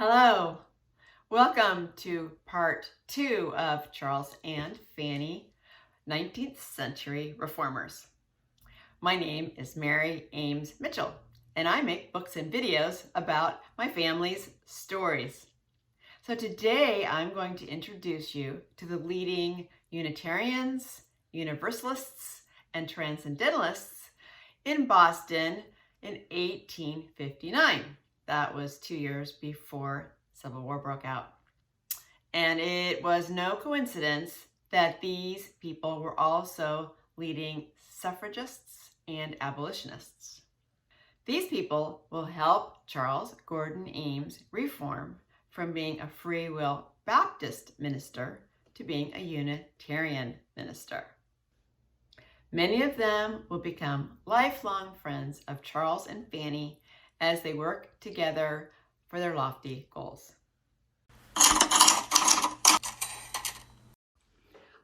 Hello, welcome to part 2 of Charles and Fanny, 19th century reformers. My name is Mary Ames Mitchell, and I make books and videos about my family's stories. So today I'm going to introduce you to the leading Unitarians, Universalists, and Transcendentalists in Boston in 1859. That was 2 years before Civil War broke out. And it was no coincidence that these people were also leading suffragists and abolitionists. These people will help Charles Gordon Ames reform from being a Free Will Baptist minister to being a Unitarian minister. Many of them will become lifelong friends of Charles and Fanny as they work together for their lofty goals.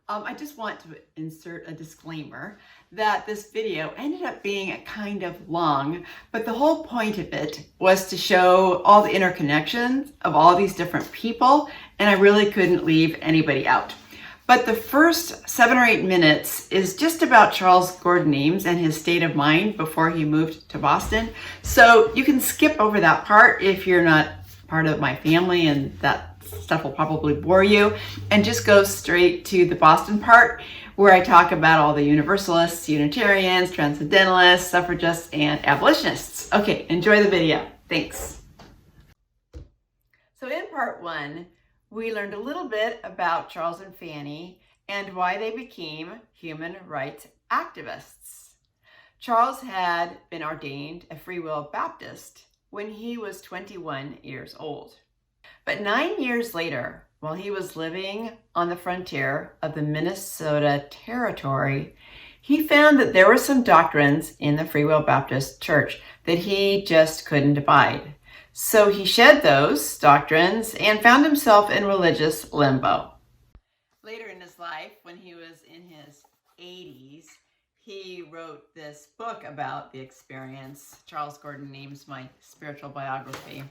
I just want to insert a disclaimer that this video ended up being kind of long, but the whole point of it was to show all the interconnections of all these different people, and I really couldn't leave anybody out. But the first 7 or 8 minutes is just about Charles Gordon Ames and his state of mind before he moved to Boston. So you can skip over that part if you're not part of my family and that stuff will probably bore you, and just go straight to the Boston part where I talk about all the Universalists, Unitarians, Transcendentalists, suffragists, and abolitionists. Okay, enjoy the video. Thanks. So in part 1, we learned a little bit about Charles and Fanny and why they became human rights activists. Charles had been ordained a Free Will Baptist when he was 21 years old. But 9 years later, while he was living on the frontier of the Minnesota Territory, he found that there were some doctrines in the Free Will Baptist Church that he just couldn't abide. So he shed those doctrines and found himself in religious limbo. Later in his life, when he was in his 80s, he wrote this book about the experience. Charles Gordon Ames, my spiritual biography.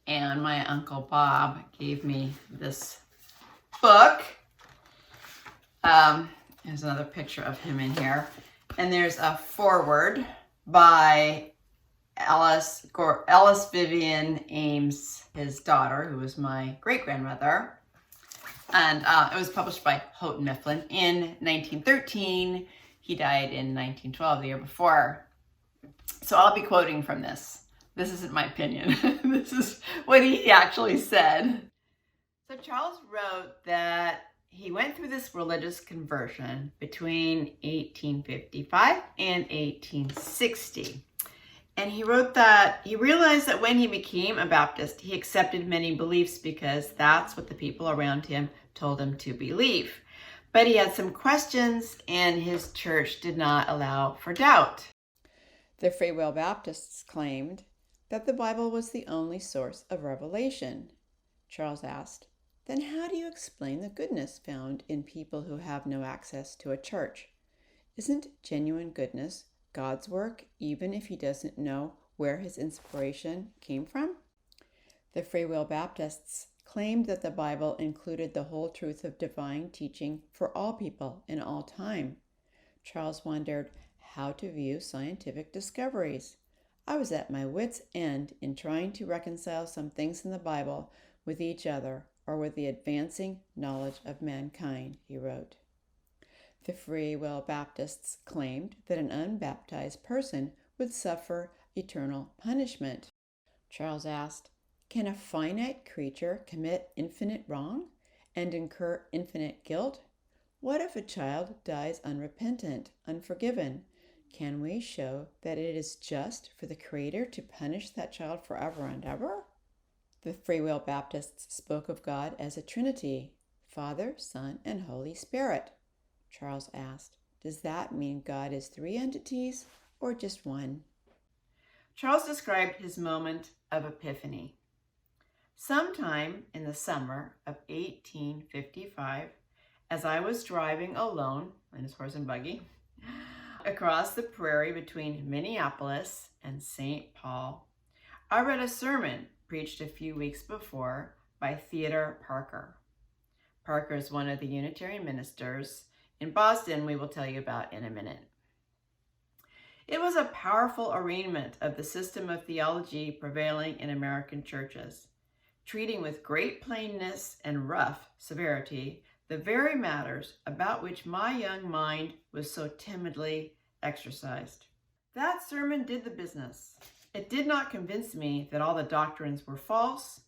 And my Uncle Bob gave me this book. There's another picture of him in here. And there's a foreword by Alice Vivian Ames, his daughter, who was my great-grandmother. And it was published by Houghton Mifflin in 1913. He died in 1912, the year before. So I'll be quoting from this. This isn't my opinion. This is what he actually said. So Charles wrote that he went through this religious conversion between 1855 and 1860. And he wrote that he realized that when he became a Baptist, he accepted many beliefs because that's what the people around him told him to believe. But he had some questions, and his church did not allow for doubt. The Free Will Baptists claimed that the Bible was the only source of revelation. Charles asked, "Then how do you explain the goodness found in people who have no access to a church? Isn't genuine goodness God's work, even if he doesn't know where his inspiration came from?" The Free Will Baptists claimed that the Bible included the whole truth of divine teaching for all people in all time. Charles wondered how to view scientific discoveries. "I was at my wit's end in trying to reconcile some things in the Bible with each other or with the advancing knowledge of mankind," he wrote. The Free Will Baptists claimed that an unbaptized person would suffer eternal punishment. Charles asked, "Can a finite creature commit infinite wrong and incur infinite guilt? What if a child dies unrepentant, unforgiven? Can we show that it is just for the Creator to punish that child forever and ever?" The Free Will Baptists spoke of God as a Trinity, Father, Son, and Holy Spirit. Charles asked, "Does that mean God is 3 entities or just one?" Charles described his moment of epiphany. "Sometime in the summer of 1855, as I was driving alone in his horse and buggy across the prairie between Minneapolis and St. Paul, I read a sermon preached a few weeks before by Theodore Parker. Parker is one of the Unitarian ministers in Boston we will tell you about in a minute. It was a powerful arraignment of the system of theology prevailing in American churches, treating with great plainness and rough severity the very matters about which my young mind was so timidly exercised. That sermon did the business. It did not convince me that all the doctrines were false,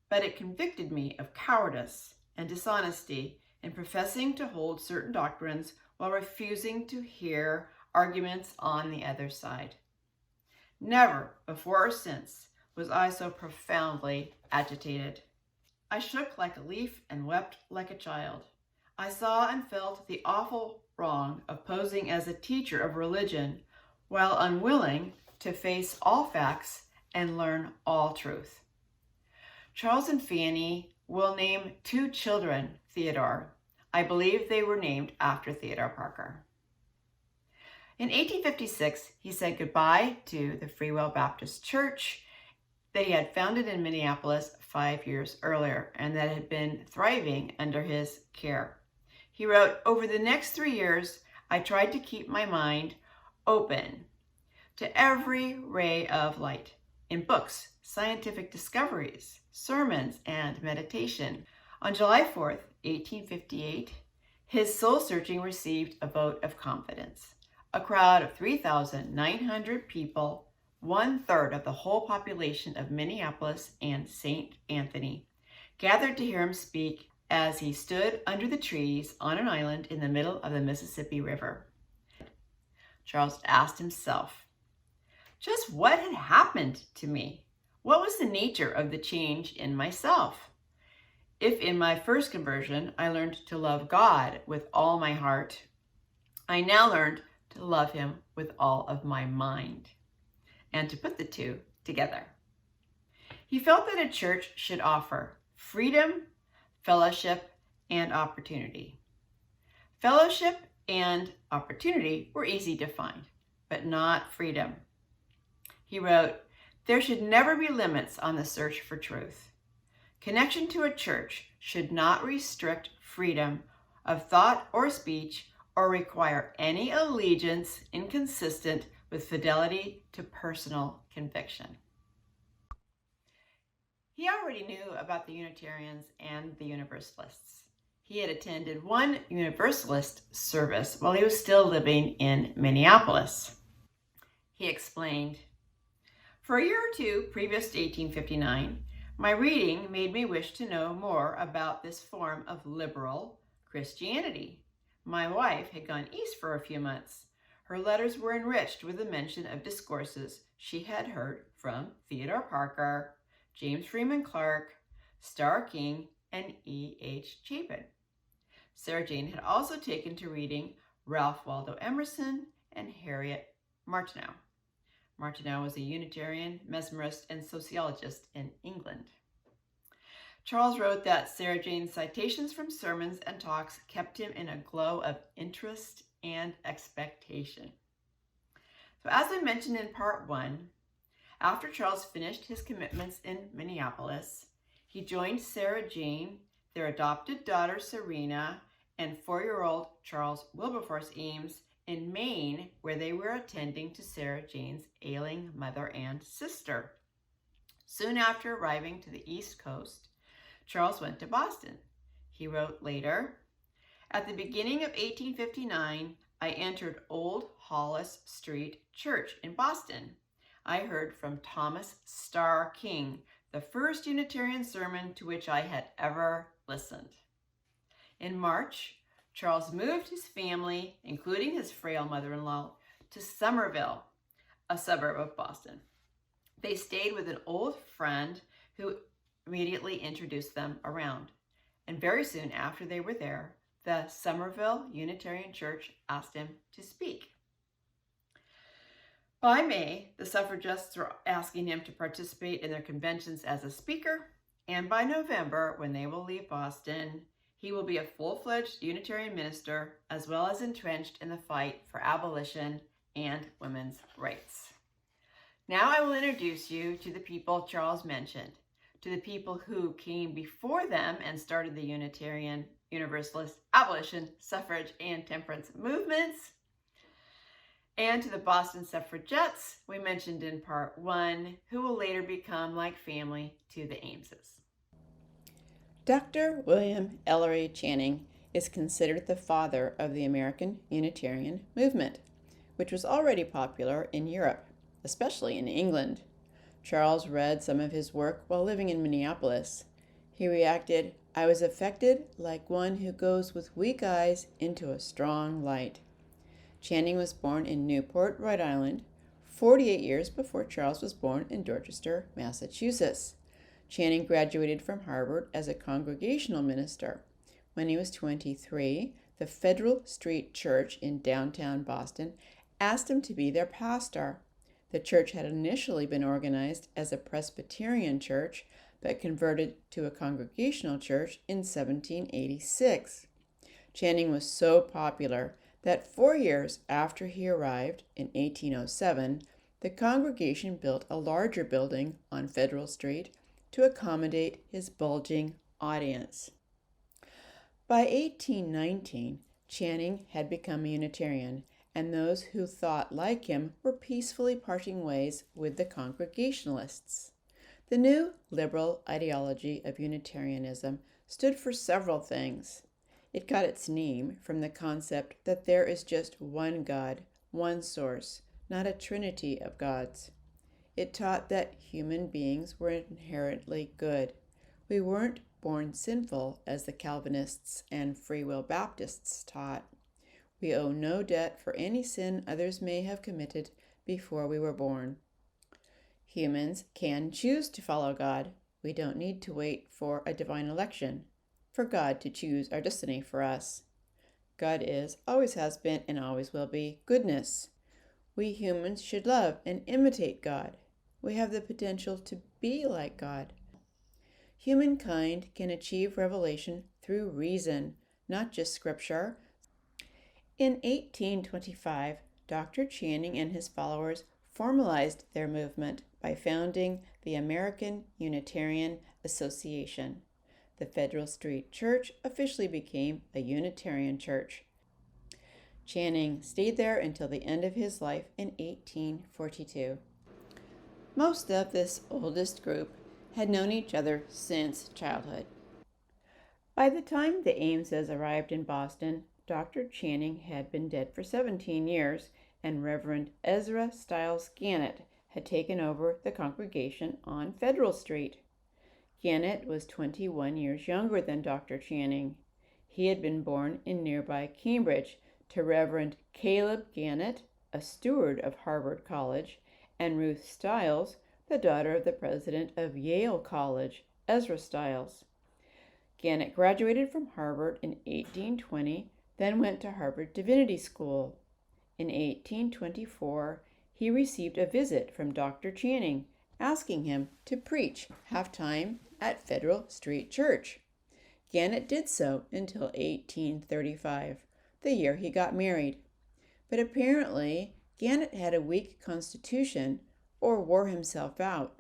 but it convicted me of cowardice and dishonesty in professing to hold certain doctrines while refusing to hear arguments on the other side. Never before or since was I so profoundly agitated. I shook like a leaf and wept like a child. I saw and felt the awful wrong of posing as a teacher of religion while unwilling to face all facts and learn all truth. Charles and Fanny will name 2 children Theodore. I believe they were named after Theodore Parker. In 1856, he said goodbye to the Free Will Baptist Church that he had founded in Minneapolis 5 years earlier and that had been thriving under his care. He wrote, "Over the next 3 years, I tried to keep my mind open to every ray of light in books, scientific discoveries, sermons, and meditation." On July 4th, 1858, his soul-searching received a vote of confidence. A crowd of 3,900 people, 1/3 of the whole population of Minneapolis and St. Anthony, gathered to hear him speak as he stood under the trees on an island in the middle of the Mississippi River. Charles asked himself, just what had happened to me? What was the nature of the change in myself? If in my first conversion I learned to love God with all my heart, I now learned to love him with all of my mind, and to put the two together. He felt that a church should offer freedom, fellowship, and opportunity. Fellowship and opportunity were easy to find, but not freedom. He wrote, "There should never be limits on the search for truth. Connection to a church should not restrict freedom of thought or speech or require any allegiance inconsistent with fidelity to personal conviction." He already knew about the Unitarians and the Universalists. He had attended one Universalist service while he was still living in Minneapolis. He explained, "For a year or two previous to 1859, my reading made me wish to know more about this form of liberal Christianity. My wife had gone east for a few months. Her letters were enriched with the mention of discourses she had heard from Theodore Parker, James Freeman Clark, Starr King, and E.H. Chapin. Sarah Jane had also taken to reading Ralph Waldo Emerson and Harriet Martineau. Martineau was a Unitarian, mesmerist, and sociologist in England. Charles wrote that Sarah Jane's citations from sermons and talks kept him in a glow of interest and expectation. So as I mentioned in part 1, after Charles finished his commitments in Minneapolis, he joined Sarah Jane, their adopted daughter Serena, and 4-year-old Charles Wilberforce Ames in Maine, where they were attending to Sarah Jane's ailing mother and sister. Soon after arriving to the East Coast, Charles went to Boston. He wrote later, "At the beginning of 1859, I entered Old Hollis Street Church in Boston. I heard from Thomas Starr King, the first Unitarian sermon to which I had ever listened." In March, Charles moved his family, including his frail mother-in-law, to Somerville, a suburb of Boston. They stayed with an old friend who immediately introduced them around. And very soon after they were there, the Somerville Unitarian Church asked him to speak. By May, the suffragists were asking him to participate in their conventions as a speaker, and by November, when they will leave Boston, he will be a full-fledged Unitarian minister, as well as entrenched in the fight for abolition and women's rights. Now I will introduce you to the people Charles mentioned. to the people who came before them and started the Unitarian, Universalist, Abolition, Suffrage, and Temperance movements, and to the Boston suffragettes we mentioned in part 1, who will later become like family to the Ameses. Dr. William Ellery Channing is considered the father of the American Unitarian movement, which was already popular in Europe, especially in England. Charles read some of his work while living in Minneapolis. He reacted, "I was affected like one who goes with weak eyes into a strong light." Channing was born in Newport, Rhode Island, 48 years before Charles was born in Dorchester, Massachusetts. Channing graduated from Harvard as a congregational minister. When he was 23, the Federal Street Church in downtown Boston asked him to be their pastor. The church had initially been organized as a Presbyterian church, but converted to a congregational church in 1786. Channing was so popular that 4 years after he arrived in 1807, the congregation built a larger building on Federal Street to accommodate his bulging audience. By 1819, Channing had become a Unitarian, and those who thought like him were peacefully parting ways with the Congregationalists. The new liberal ideology of Unitarianism stood for several things. It got its name from the concept that there is just one God, one source, not a trinity of gods. It taught that human beings were inherently good. We weren't born sinful, as the Calvinists and Free Will Baptists taught. We owe no debt for any sin others may have committed before we were born. Humans can choose to follow God. We don't need to wait for a divine election, for God to choose our destiny for us. God is, always has been, and always will be goodness. We humans should love and imitate God. We have the potential to be like God. Humankind can achieve revelation through reason, not just scripture. In 1825, Dr. Channing and his followers formalized their movement by founding the American Unitarian Association. The Federal Street Church officially became a Unitarian church. Channing stayed there until the end of his life in 1842. Most of this oldest group had known each other since childhood. By the time the Ameses arrived in Boston, Dr. Channing had been dead for 17 years, and Reverend Ezra Stiles Gannett had taken over the congregation on Federal Street. Gannett was 21 years younger than Dr. Channing. He had been born in nearby Cambridge to Reverend Caleb Gannett, a steward of Harvard College, and Ruth Stiles, the daughter of the president of Yale College, Ezra Stiles. Gannett graduated from Harvard in 1820, then went to Harvard Divinity School. In 1824, he received a visit from Dr. Channing, asking him to preach half-time at Federal Street Church. Gannett did so until 1835, the year he got married. But apparently, Gannett had a weak constitution or wore himself out,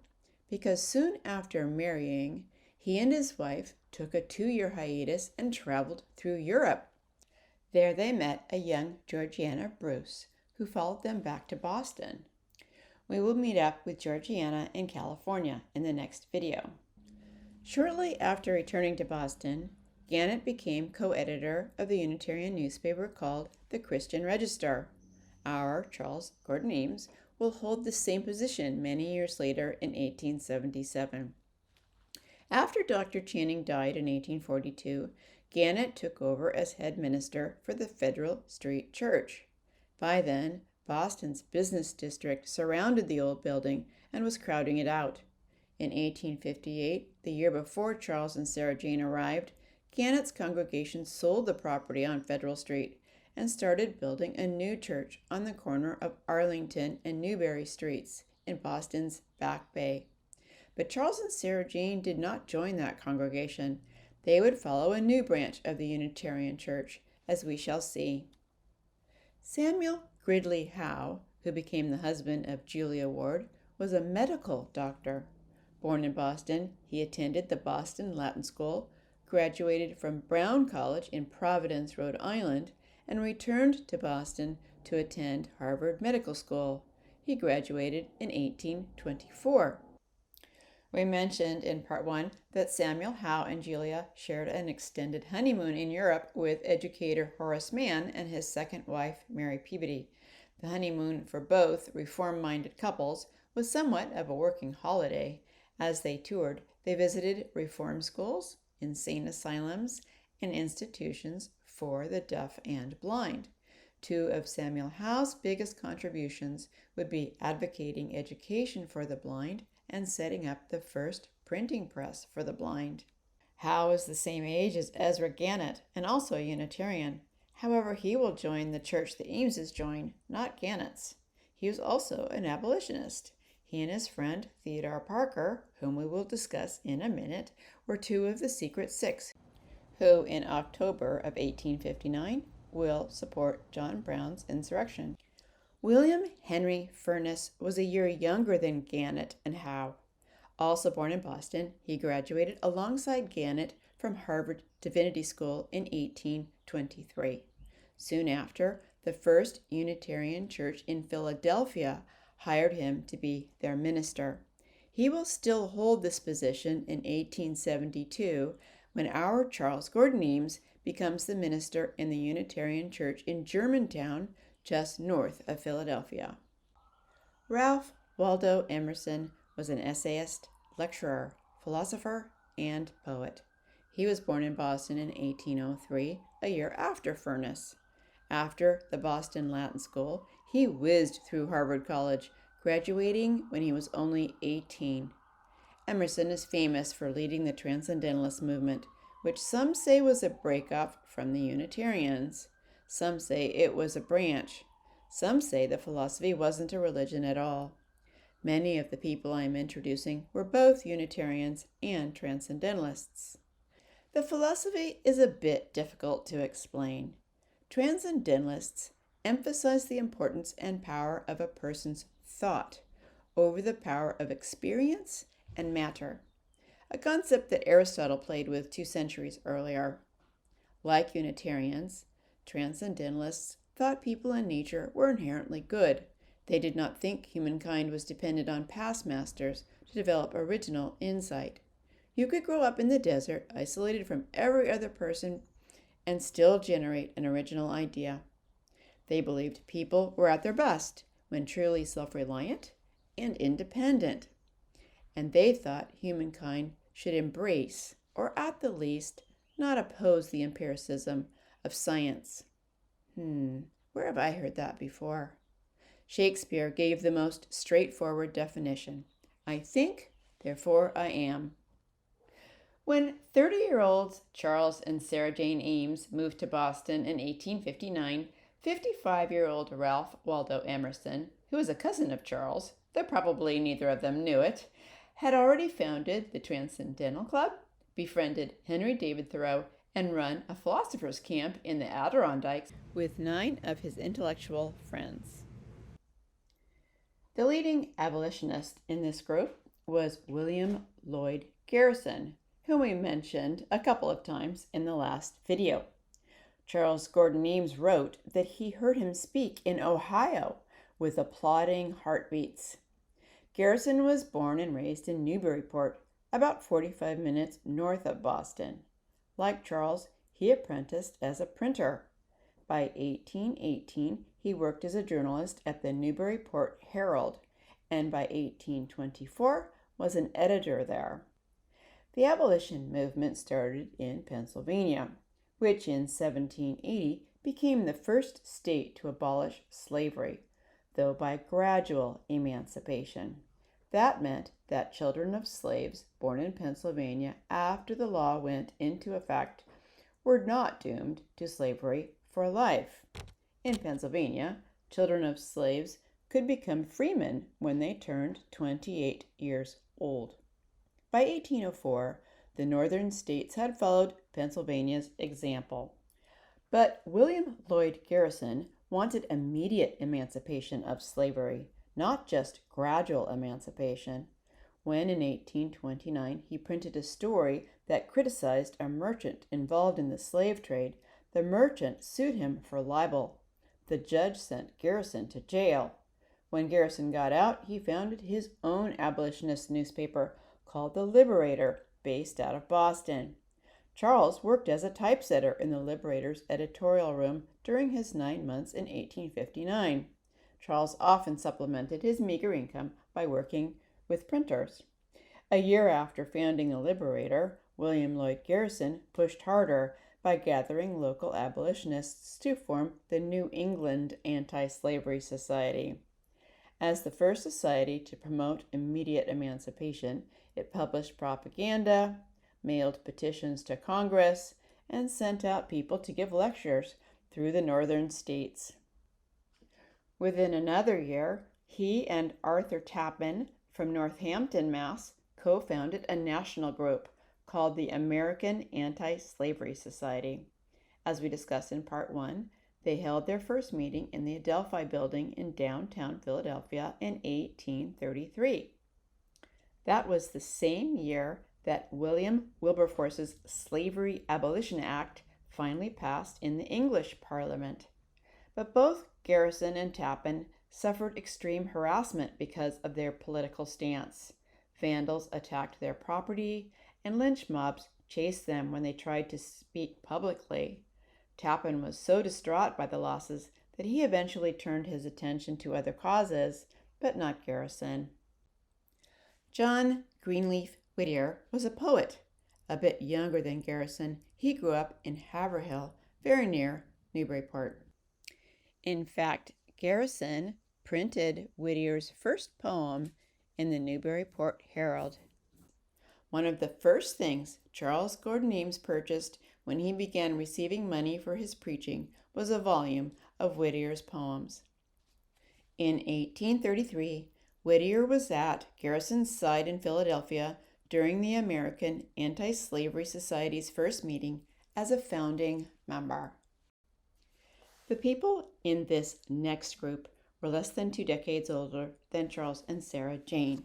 because soon after marrying, he and his wife took a 2-year hiatus and traveled through Europe. There they met a young Georgiana Bruce, who followed them back to Boston. We will meet up with Georgiana in California in the next video. Shortly after returning to Boston, Gannett became co-editor of the Unitarian newspaper called The Christian Register. Our Charles Gordon Ames will hold the same position many years later in 1877. After Dr. Channing died in 1842, Gannett took over as head minister for the Federal Street Church. By then, Boston's business district surrounded the old building and was crowding it out. In 1858, the year before Charles and Sarah Jane arrived, Gannett's congregation sold the property on Federal Street and started building a new church on the corner of Arlington and Newbury Streets in Boston's Back Bay. But Charles and Sarah Jane did not join that congregation. They would follow a new branch of the Unitarian Church, as we shall see. Samuel Gridley Howe, who became the husband of Julia Ward, was a medical doctor. Born in Boston, he attended the Boston Latin School, graduated from Brown College in Providence, Rhode Island, and returned to Boston to attend Harvard Medical School. He graduated in 1824. We mentioned in Part 1 that Samuel Howe and Julia shared an extended honeymoon in Europe with educator Horace Mann and his second wife, Mary Peabody. The honeymoon for both reform-minded couples was somewhat of a working holiday. As they toured, they visited reform schools, insane asylums, and institutions for the deaf and blind. Two of Samuel Howe's biggest contributions would be advocating education for the blind and setting up the first printing press for the blind. Howe is the same age as Ezra Gannett and also a Unitarian. However, he will join the church the Ameses joined, not Gannett's. He was also an abolitionist. He and his friend Theodore Parker, whom we will discuss in a minute, were two of the Secret Six, who in October of 1859 will support John Brown's insurrection. William Henry Furness was a year younger than Gannett and Howe. Also born in Boston, he graduated alongside Gannett from Harvard Divinity School in 1823. Soon after, the First Unitarian Church in Philadelphia hired him to be their minister. He will still hold this position in 1872 when our Charles Gordon Ames becomes the minister in the Unitarian Church in Germantown, just north of Philadelphia. Ralph Waldo Emerson was an essayist, lecturer, philosopher, and poet. He was born in Boston in 1803, a year after Furness. After the Boston Latin School, he whizzed through Harvard College, graduating when he was only 18. Emerson is famous for leading the Transcendentalism movement, which some say was a breakoff from the Unitarians. Some say it was a branch. Some say the philosophy wasn't a religion at all. Many of the people I am introducing were both Unitarians and Transcendentalists. The philosophy is a bit difficult to explain. Transcendentalists emphasize the importance and power of a person's thought over the power of experience and matter, a concept that Aristotle played with 2 centuries earlier. Like Unitarians, Transcendentalists thought people and nature were inherently good. They did not think humankind was dependent on past masters to develop original insight. You could grow up in the desert, isolated from every other person, and still generate an original idea. They believed people were at their best when truly self-reliant and independent. And they thought humankind should embrace, or at the least, not oppose the empiricism of science. Where have I heard that before? Shakespeare gave the most straightforward definition. I think, therefore I am. When 30-year-olds Charles and Sarah Jane Ames moved to Boston in 1859, 55-year-old Ralph Waldo Emerson, who was a cousin of Charles, though probably neither of them knew it, had already founded the Transcendental Club, befriended Henry David Thoreau, and run a philosopher's camp in the Adirondacks with 9 of his intellectual friends. The leading abolitionist in this group was William Lloyd Garrison, whom we mentioned a couple of times in the last video. Charles Gordon Ames wrote that he heard him speak in Ohio with applauding heartbeats. Garrison was born and raised in Newburyport, about 45 minutes north of Boston. Like Charles, he apprenticed as a printer. By 1818, he worked as a journalist at the Newburyport Herald, and by 1824 was an editor there. The abolition movement started in Pennsylvania, which in 1780 became the first state to abolish slavery, though by gradual emancipation. That meant that children of slaves born in Pennsylvania after the law went into effect were not doomed to slavery for life. In Pennsylvania, children of slaves could become freemen when they turned 28 years old. By 1804, the northern states had followed Pennsylvania's example. But William Lloyd Garrison wanted immediate emancipation of slavery, not just gradual emancipation. when in 1829 he printed a story that criticized a merchant involved in the slave trade, the merchant sued him for libel. The judge sent Garrison to jail. When Garrison got out, he founded his own abolitionist newspaper called The Liberator, based out of Boston. Charles worked as a typesetter in the Liberator's editorial room during his 9 months in 1859. Charles often supplemented his meager income by working with printers. A year after founding the Liberator, William Lloyd Garrison pushed harder by gathering local abolitionists to form the New England Anti-Slavery Society. As the first society to promote immediate emancipation, it published propaganda, mailed petitions to Congress, and sent out people to give lectures through the northern states. Within another year, he and Arthur Tappan from Northampton, Mass., co-founded a national group called the American Anti-Slavery Society. As we discussed in Part 1, they held their first meeting in the Adelphi Building in downtown Philadelphia in 1833. That was the same year that William Wilberforce's Slavery Abolition Act finally passed in the English Parliament. But both Garrison and Tappan suffered extreme harassment because of their political stance. Vandals attacked their property, and lynch mobs chased them when they tried to speak publicly. Tappan was so distraught by the losses that he eventually turned his attention to other causes, but not Garrison. John Greenleaf Whittier was a poet. A bit younger than Garrison, he grew up in Haverhill, very near Newburyport. In fact, Garrison printed Whittier's first poem in the Newburyport Herald. One of the first things Charles Gordon Ames purchased when he began receiving money for his preaching was a volume of Whittier's poems. In 1833, Whittier was at Garrison's side in Philadelphia during the American Anti-Slavery Society's first meeting as a founding member. The people in this next group were less than 2 decades older than Charles and Sarah Jane.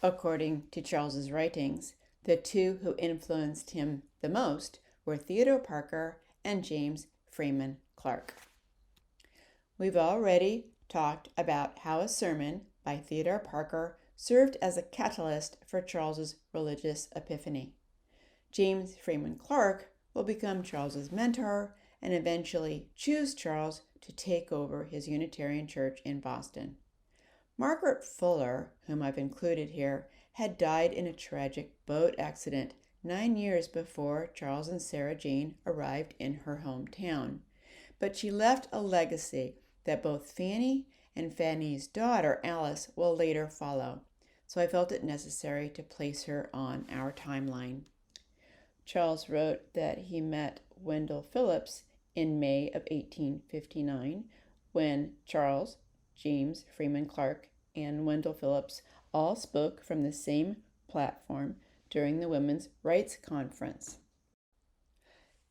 According to Charles's writings, the two who influenced him the most were Theodore Parker and James Freeman Clarke. We've already talked about how a sermon by Theodore Parker served as a catalyst for Charles's religious epiphany. James Freeman Clarke will become Charles's mentor and eventually choose Charles to take over his Unitarian church in Boston. Margaret Fuller, whom I've included here, had died in a tragic boat accident 9 years before Charles and Sarah Jane arrived in her hometown. But she left a legacy that both Fanny and Fanny's daughter, Alice, will later follow, so I felt it necessary to place her on our timeline. Charles wrote that he met Wendell Phillips in May of 1859, when Charles, James Freeman Clarke, and Wendell Phillips all spoke from the same platform during the Women's Rights Conference.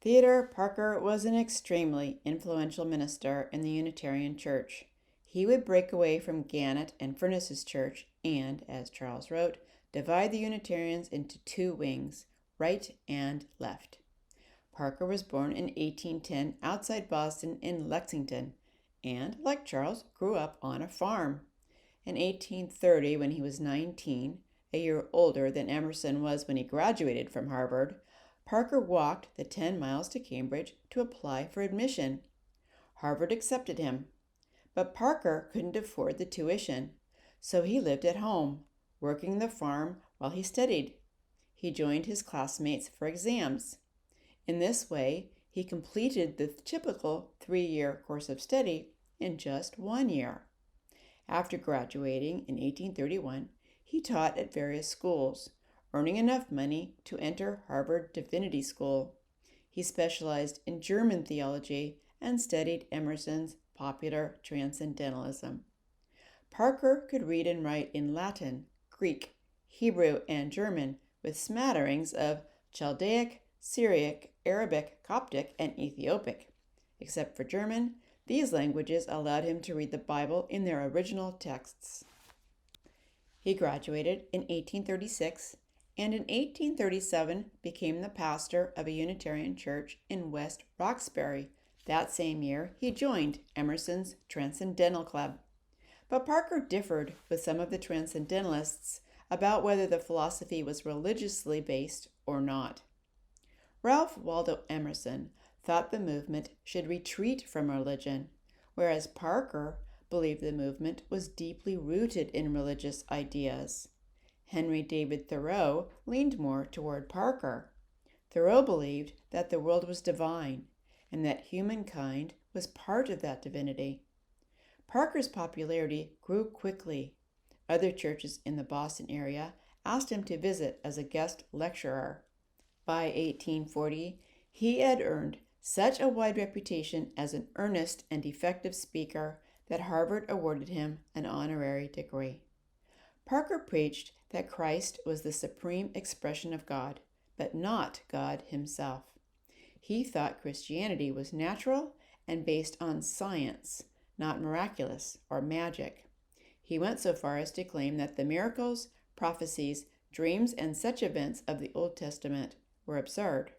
Theodore Parker was an extremely influential minister in the Unitarian Church. He would break away from Gannett and Furness's church and, as Charles wrote, divide the Unitarians into 2 wings, right and left. Parker was born in 1810 outside Boston in Lexington, and, like Charles, grew up on a farm. In 1830, when he was 19, a year older than Emerson was when he graduated from Harvard, Parker walked the 10 miles to Cambridge to apply for admission. Harvard accepted him, but Parker couldn't afford the tuition, so he lived at home, working the farm while he studied. He joined his classmates for exams. In this way, he completed the typical 3-year course of study in just 1 year. After graduating in 1831, he taught at various schools, earning enough money to enter Harvard Divinity School. He specialized in German theology and studied Emerson's popular Transcendentalism. Parker could read and write in Latin, Greek, Hebrew, and German, with smatterings of Chaldaic, Syriac, Arabic, Coptic, and Ethiopic. Except for German, these languages allowed him to read the Bible in their original texts. He graduated in 1836 and in 1837 became the pastor of a Unitarian church in West Roxbury. That same year, he joined Emerson's Transcendental Club. But Parker differed with some of the Transcendentalists about whether the philosophy was religiously based or not. Ralph Waldo Emerson thought the movement should retreat from religion, whereas Parker believed the movement was deeply rooted in religious ideas. Henry David Thoreau leaned more toward Parker. Thoreau believed that the world was divine and that humankind was part of that divinity. Parker's popularity grew quickly. Other churches in the Boston area asked him to visit as a guest lecturer. By 1840, he had earned such a wide reputation as an earnest and effective speaker that Harvard awarded him an honorary degree. Parker preached that Christ was the supreme expression of God, but not God himself. He thought Christianity was natural and based on science, not miraculous or magic. He went so far as to claim that the miracles, prophecies, dreams, and such events of the Old Testament were absurd.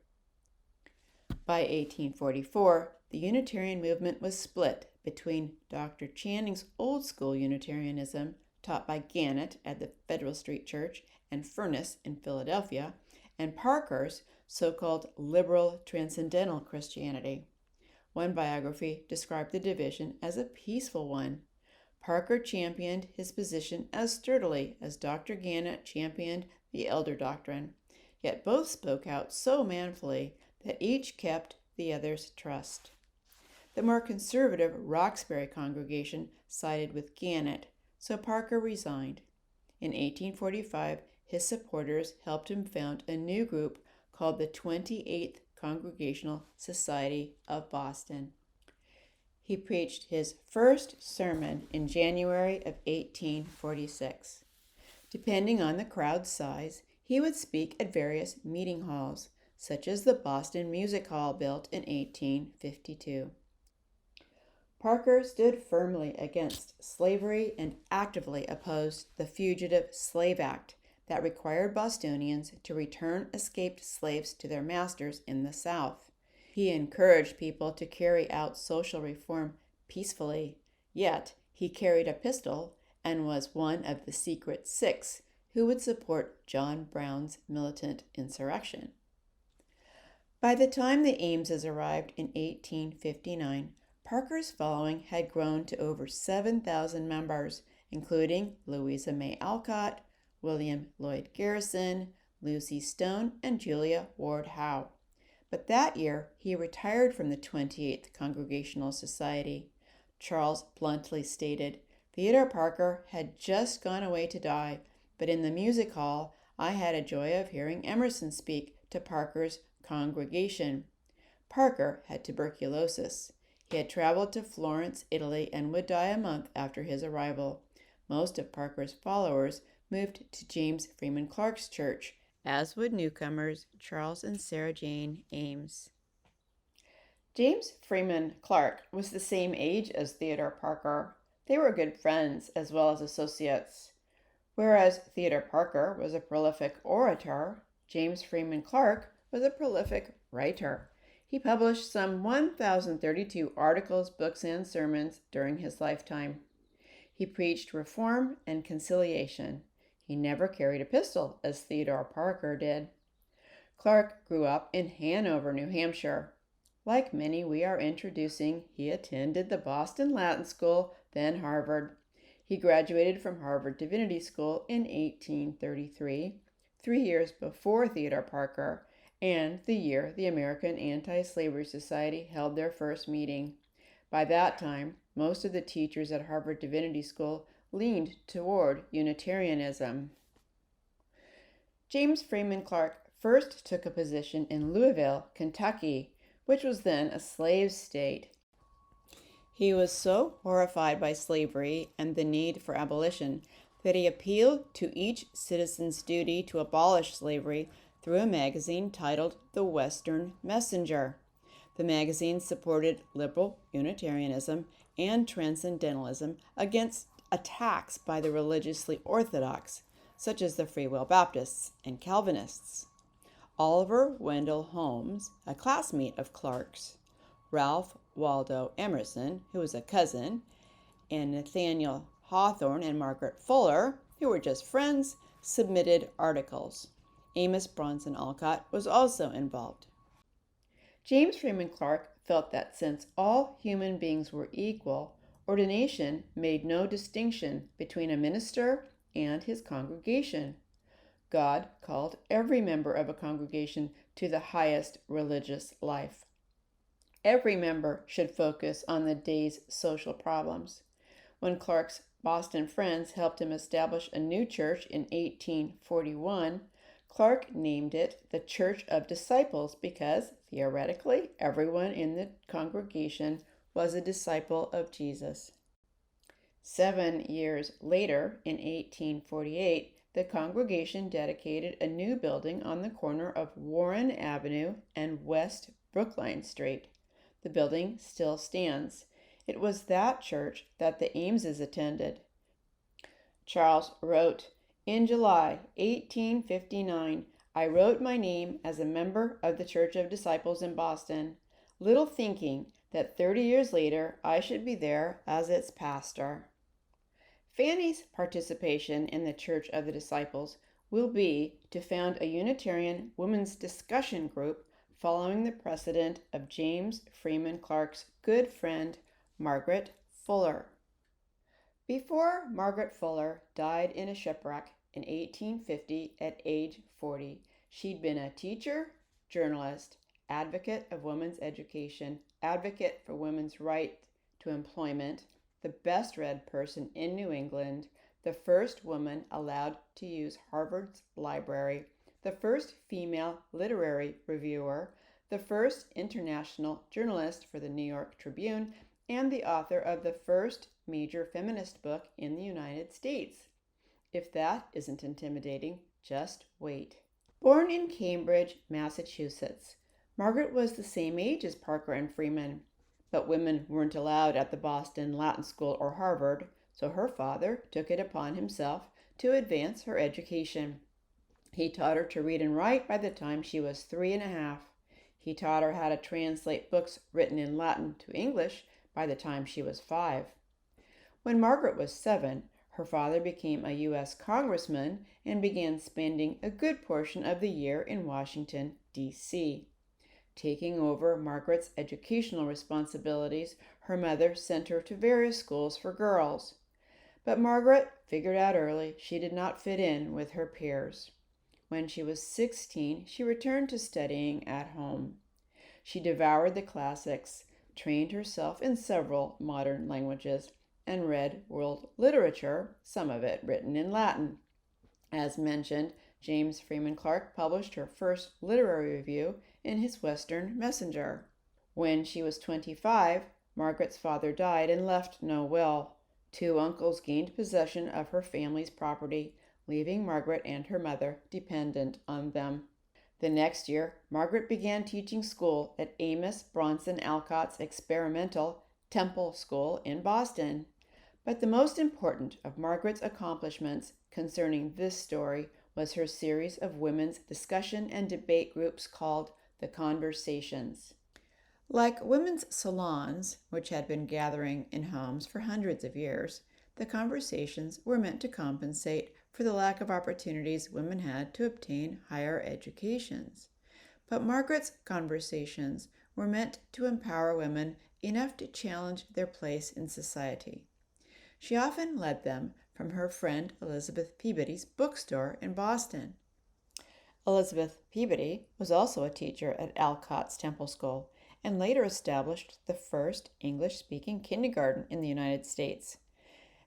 By 1844, the Unitarian movement was split between Dr. Channing's old school Unitarianism, taught by Gannett at the Federal Street Church and Furness in Philadelphia, and Parker's so-called liberal transcendental Christianity. One biography described the division as a peaceful one. Parker championed his position as sturdily as Dr. Gannett championed the elder doctrine, yet both spoke out so manfully that each kept the other's trust. The more conservative Roxbury congregation sided with Gannett, so Parker resigned. In 1845, his supporters helped him found a new group called the 28th Congregational Society of Boston. He preached his first sermon in January of 1846. Depending on the crowd size, he would speak at various meeting halls, such as the Boston Music Hall built in 1852. Parker stood firmly against slavery and actively opposed the Fugitive Slave Act that required Bostonians to return escaped slaves to their masters in the South. He encouraged people to carry out social reform peacefully, yet he carried a pistol and was one of the Secret Six who would support John Brown's militant insurrection. By the time the Ameses arrived in 1859, Parker's following had grown to over 7,000 members, including Louisa May Alcott, William Lloyd Garrison, Lucy Stone, and Julia Ward Howe. But that year, he retired from the 28th Congregational Society. Charles bluntly stated, "Theodore Parker had just gone away to die, but in the music hall, I had a joy of hearing Emerson speak to Parker's congregation." Parker had tuberculosis. He had traveled to Florence, Italy, and would die a month after his arrival. Most of Parker's followers moved to James Freeman Clarke's church, as would newcomers Charles and Sarah Jane Ames. James Freeman Clarke was the same age as Theodore Parker. They were good friends as well as associates. Whereas Theodore Parker was a prolific orator, James Freeman Clarke was a prolific writer. He published some 1,032 articles, books, and sermons during his lifetime. He preached reform and conciliation. He never carried a pistol, as Theodore Parker did. Clarke grew up in Hanover, New Hampshire. Like many we are introducing, he attended the Boston Latin School, then Harvard. He graduated from Harvard Divinity School in 1833, 3 years before Theodore Parker, and the year the American Anti-Slavery Society held their first meeting. By that time, most of the teachers at Harvard Divinity School leaned toward Unitarianism. James Freeman Clarke first took a position in Louisville, Kentucky, which was then a slave state. He was so horrified by slavery and the need for abolition that he appealed to each citizen's duty to abolish slavery through a magazine titled The Western Messenger. The magazine supported liberal Unitarianism and Transcendentalism against attacks by the religiously orthodox, such as the Free Will Baptists and Calvinists. Oliver Wendell Holmes, a classmate of Clark's, Ralph Waldo Emerson, who was a cousin, and Nathaniel Hawthorne and Margaret Fuller, who were just friends, submitted articles. Amos Bronson Alcott was also involved. James Freeman Clarke felt that since all human beings were equal, ordination made no distinction between a minister and his congregation. God called every member of a congregation to the highest religious life. Every member should focus on the day's social problems. When Clarke's Boston friends helped him establish a new church in 1841, Clarke named it the Church of Disciples because, theoretically, everyone in the congregation was a disciple of Jesus. 7 years later, in 1848, the congregation dedicated a new building on the corner of Warren Avenue and West Brookline Street. The building still stands. It was that church that the Ameses attended. Charles wrote, "In July 1859, I wrote my name as a member of the Church of Disciples in Boston, little thinking that 30 years later I should be there as its pastor." Fanny's participation in the Church of the Disciples will be to found a Unitarian women's discussion group following the precedent of James Freeman Clarke's good friend, Margaret Fuller. Before Margaret Fuller died in a shipwreck in 1850 at age 40, she'd been a teacher, journalist, advocate of women's education, advocate for women's right to employment, the best-read person in New England, the first woman allowed to use Harvard's library, the first female literary reviewer, the first international journalist for the New York Tribune, and the author of the first major feminist book in the United States. If that isn't intimidating, just wait. Born in Cambridge, Massachusetts, Margaret was the same age as Parker and Freeman, but women weren't allowed at the Boston Latin School or Harvard, so her father took it upon himself to advance her education. He taught her to read and write by the time she was 3.5. He taught her how to translate books written in Latin to English by the time she was 5. When Margaret was 7, her father became a U.S. congressman and began spending a good portion of the year in Washington, D.C. Taking over Margaret's educational responsibilities, her mother sent her to various schools for girls. But Margaret figured out early she did not fit in with her peers. When she was 16, she returned to studying at home. She devoured the classics, trained herself in several modern languages, and read world literature, some of it written in Latin. As mentioned, James Freeman Clarke published her first literary review in his Western Messenger. When she was 25, Margaret's father died and left no will. 2 uncles gained possession of her family's property, leaving Margaret and her mother dependent on them. The next year, Margaret began teaching school at Amos Bronson Alcott's experimental Temple School in Boston. But the most important of Margaret's accomplishments concerning this story was her series of women's discussion and debate groups called the Conversations. Like women's salons, which had been gathering in homes for hundreds of years, the Conversations were meant to compensate for the lack of opportunities women had to obtain higher educations. But Margaret's Conversations were meant to empower women enough to challenge their place in society. She often led them from her friend Elizabeth Peabody's bookstore in Boston. Elizabeth Peabody was also a teacher at Alcott's Temple School and later established the first English-speaking kindergarten in the United States.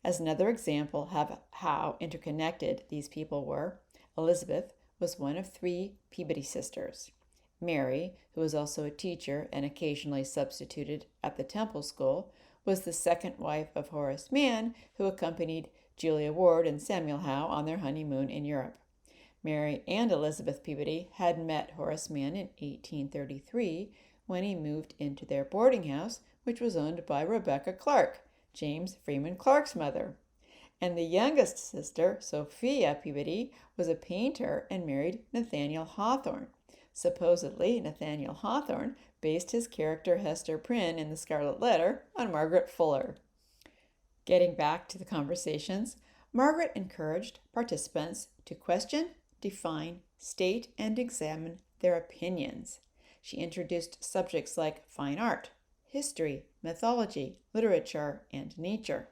As another example of how interconnected these people were, Elizabeth was one of 3 Peabody sisters. Mary, who was also a teacher and occasionally substituted at the Temple School, was the second wife of Horace Mann, who accompanied Julia Ward and Samuel Howe on their honeymoon in Europe. Mary and Elizabeth Peabody had met Horace Mann in 1833 when he moved into their boarding house, which was owned by Rebecca Clarke, James Freeman Clarke's mother. And the youngest sister, Sophia Peabody, was a painter and married Nathaniel Hawthorne. Supposedly, Nathaniel Hawthorne based his character Hester Prynne in The Scarlet Letter on Margaret Fuller. Getting back to the conversations, Margaret encouraged participants to question, define, state, and examine their opinions. She introduced subjects like fine art, history, mythology, literature, and nature.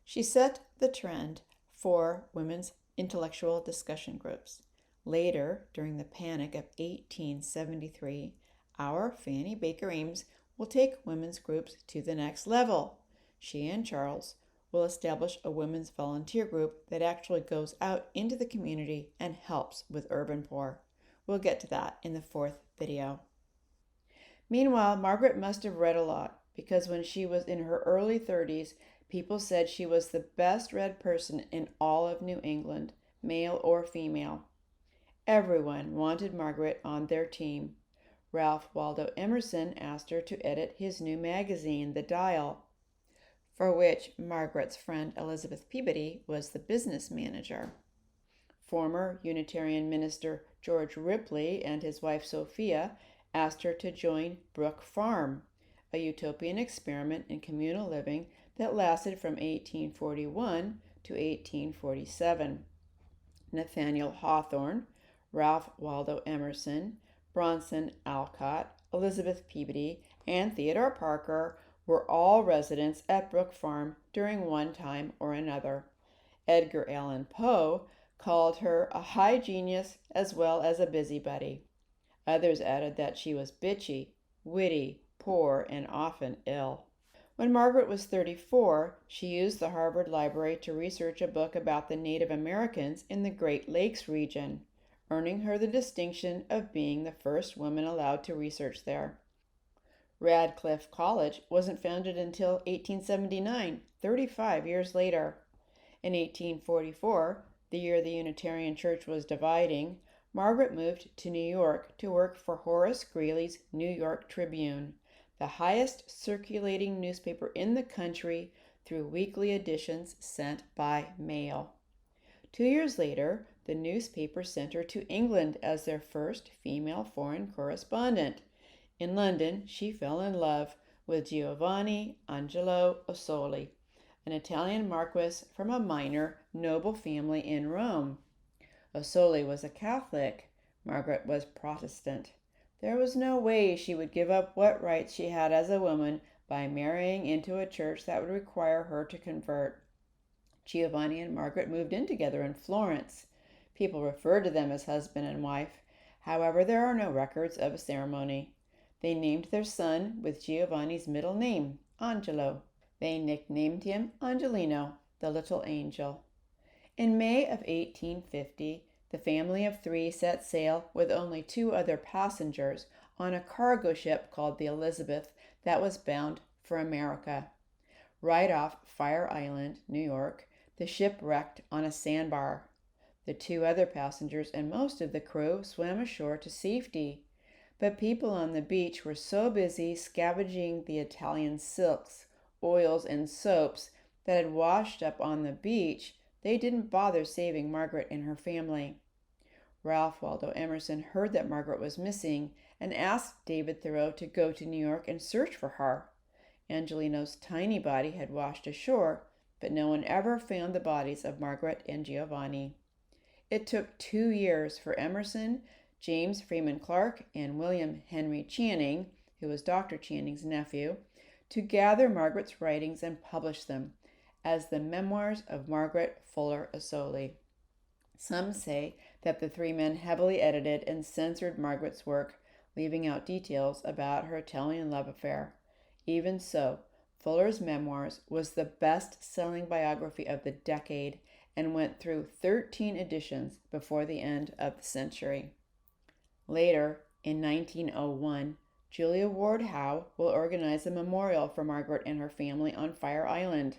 She set the trend for women's intellectual discussion groups. Later, during the Panic of 1873, our Fanny Baker Ames will take women's groups to the next level. She and Charles will establish a women's volunteer group that actually goes out into the community and helps with urban poor. We'll get to that in the 4th video. Meanwhile, Margaret must have read a lot, because when she was in her early 30s, people said she was the best read person in all of New England, male or female. Everyone wanted Margaret on their team. Ralph Waldo Emerson asked her to edit his new magazine, The Dial, for which Margaret's friend Elizabeth Peabody was the business manager. Former Unitarian minister George Ripley and his wife Sophia asked her to join Brook Farm, a utopian experiment in communal living that lasted from 1841 to 1847. Nathaniel Hawthorne, Ralph Waldo Emerson, Bronson Alcott, Elizabeth Peabody, and Theodore Parker were all residents at Brook Farm during one time or another. Edgar Allan Poe called her a high genius as well as a busybody. Others added that she was bitchy, witty, poor, and often ill. When Margaret was 34, she used the Harvard Library to research a book about the Native Americans in the Great Lakes region, earning her the distinction of being the first woman allowed to research there. Radcliffe College wasn't founded until 1879, 35 years later. In 1844, the year the Unitarian Church was dividing, Margaret moved to New York to work for Horace Greeley's New York Tribune, the highest circulating newspaper in the country, through weekly editions sent by mail. 2 years later, the newspaper sent her to England as their first female foreign correspondent. In London, she fell in love with Giovanni Angelo Osoli, an Italian marquis from a minor noble family in Rome. Osoli was a Catholic. Margaret was Protestant. There was no way she would give up what rights she had as a woman by marrying into a church that would require her to convert. Giovanni and Margaret moved in together in Florence. People refer to them as husband and wife. However, there are no records of a ceremony. They named their son with Giovanni's middle name, Angelo. They nicknamed him Angelino, the little angel. In May of 1850, the family of 3 set sail with only 2 other passengers on a cargo ship called the Elizabeth that was bound for America. Right off Fire Island, New York, the ship wrecked on a sandbar. The 2 other passengers and most of the crew swam ashore to safety. But people on the beach were so busy scavenging the Italian silks, oils, and soaps that had washed up on the beach, they didn't bother saving Margaret and her family. Ralph Waldo Emerson heard that Margaret was missing and asked David Thoreau to go to New York and search for her. Angelino's tiny body had washed ashore, but no one ever found the bodies of Margaret and Giovanni. It took 2 years for Emerson, James Freeman Clarke, and William Henry Channing, who was Dr. Channing's nephew, to gather Margaret's writings and publish them as the Memoirs of Margaret Fuller Osoli. Some say that the 3 men heavily edited and censored Margaret's work, leaving out details about her Italian love affair. Even so, Fuller's Memoirs was the best-selling biography of the decade and went through 13 editions before the end of the century. Later, in 1901, Julia Ward Howe will organize a memorial for Margaret and her family on Fire Island.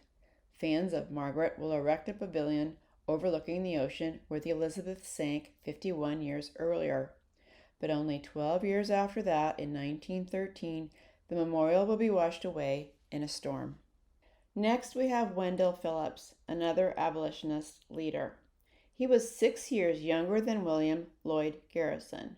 Fans of Margaret will erect a pavilion overlooking the ocean where the Elizabeth sank 51 years earlier. But only 12 years after that, in 1913, the memorial will be washed away in a storm. Next, we have Wendell Phillips, another abolitionist leader. He was 6 years younger than William Lloyd Garrison.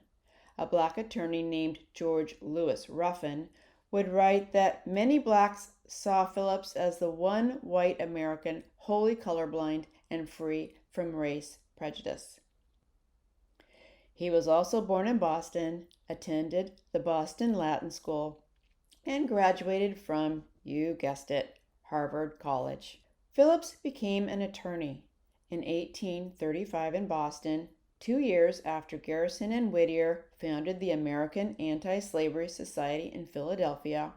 A black attorney named George Lewis Ruffin would write that many blacks saw Phillips as the one white American wholly colorblind and free from race prejudice. He was also born in Boston, attended the Boston Latin School, and graduated from, you guessed it, Harvard College. Phillips became an attorney in 1835 in Boston, 2 years after Garrison and Whittier founded the American Anti-Slavery Society in Philadelphia.